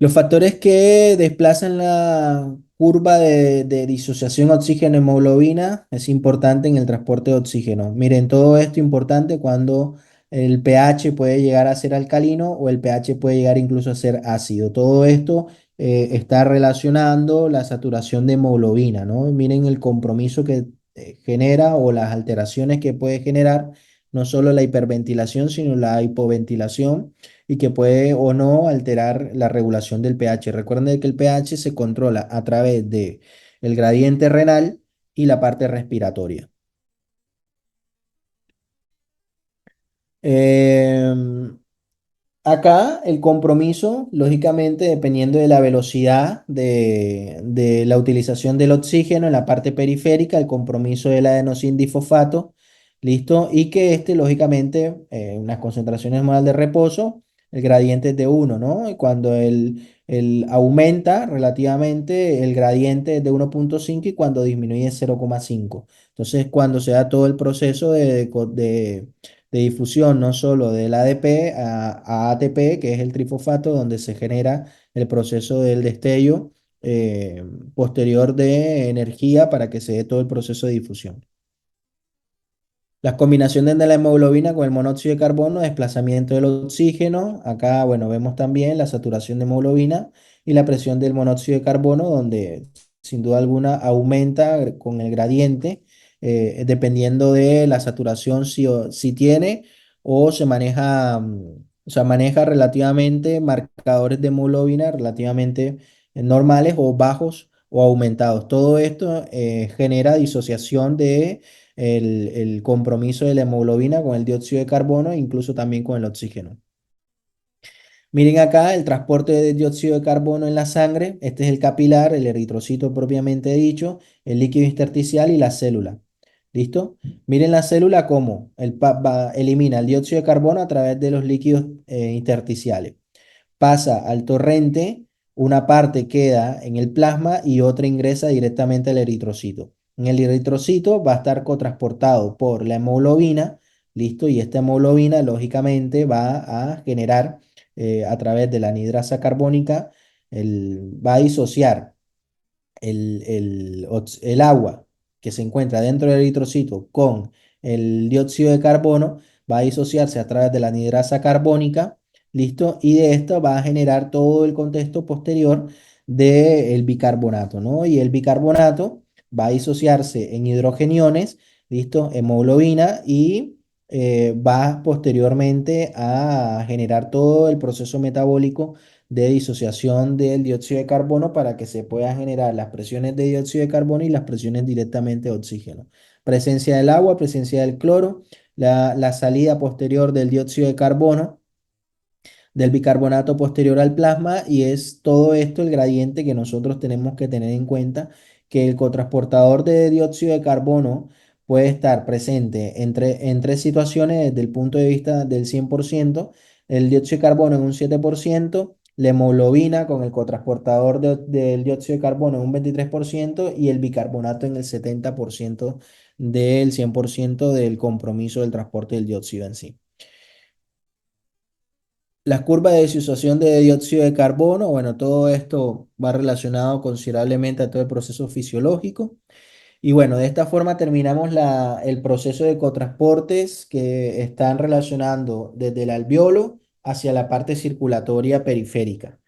[SPEAKER 1] Los factores que desplazan la curva de disociación oxígeno-hemoglobina es importante en el transporte de oxígeno. Miren, todo esto es importante cuando el pH puede llegar a ser alcalino o el pH puede llegar incluso a ser ácido. Todo esto está relacionando la saturación de hemoglobina, ¿no? Miren el compromiso que genera o las alteraciones que puede generar no solo la hiperventilación, sino la hipoventilación y que puede o no alterar la regulación del pH. Recuerden que el pH se controla a través de el gradiente renal y la parte respiratoria. Em, Acá el compromiso, lógicamente, dependiendo de la velocidad de la utilización del oxígeno en la parte periférica, el compromiso del adenosín difosfato, ¿listo? Y que este, lógicamente, en las concentraciones modal de reposo, el gradiente es de 1, ¿no? Y cuando el aumenta relativamente, el gradiente es de 1,5 y cuando disminuye es 0,5. Entonces, cuando se da todo el proceso de difusión no solo del ADP a ATP, que es el trifosfato, donde se genera el proceso del destello eh, posterior de energía para que se dé todo el proceso de difusión. Las combinaciones de la hemoglobina con el monóxido de carbono, desplazamiento del oxígeno. Acá, bueno, vemos también la saturación de hemoglobina y la presión del monóxido de carbono, donde sin duda alguna aumenta con el gradiente, dependiendo de la saturación, si tiene o se maneja, o sea, maneja relativamente marcadores de hemoglobina relativamente normales o bajos o aumentados. Todo esto genera disociación de el compromiso de la hemoglobina con el dióxido de carbono e incluso también con el oxígeno. Miren acá el transporte de dióxido de carbono en la sangre. Este es el capilar, el eritrocito propiamente dicho, el líquido intersticial y la célula. ¿Listo? Miren la célula cómo elimina el dióxido de carbono a través de los líquidos intersticiales. Pasa al torrente, una parte queda en el plasma y otra ingresa directamente al eritrocito. En el eritrocito va a estar cotransportado por la hemoglobina, ¿listo? Y esta hemoglobina, lógicamente, va a generar a través de la anhidrasa carbónica, va a disociar el agua que se encuentra dentro del eritrocito con el dióxido de carbono, va a disociarse a través de la anhidrasa carbónica, ¿listo? Y de esto va a generar todo el contexto posterior del bicarbonato, ¿no? Y el bicarbonato va a disociarse en hidrogeniones, ¿listo? Hemoglobina y va posteriormente a generar todo el proceso metabólico de disociación del dióxido de carbono para que se puedan generar las presiones de dióxido de carbono y las presiones directamente de oxígeno. Presencia del agua, presencia del cloro, la salida posterior del dióxido de carbono, del bicarbonato posterior al plasma, y es todo esto el gradiente que nosotros tenemos que tener en cuenta, que el cotransportador de dióxido de carbono puede estar presente en tres situaciones desde el punto de vista del 100%: el dióxido de carbono en un 7%, la hemoglobina con el cotransportador del dióxido de carbono en un 23% y el bicarbonato en el 70% del 100% del compromiso del transporte del dióxido en sí. Las curvas de disociación de dióxido de carbono, bueno, todo esto va relacionado considerablemente a todo el proceso fisiológico. Y bueno, de esta forma terminamos el proceso de cotransportes que están relacionando desde el alveolo hacia la parte circulatoria periférica.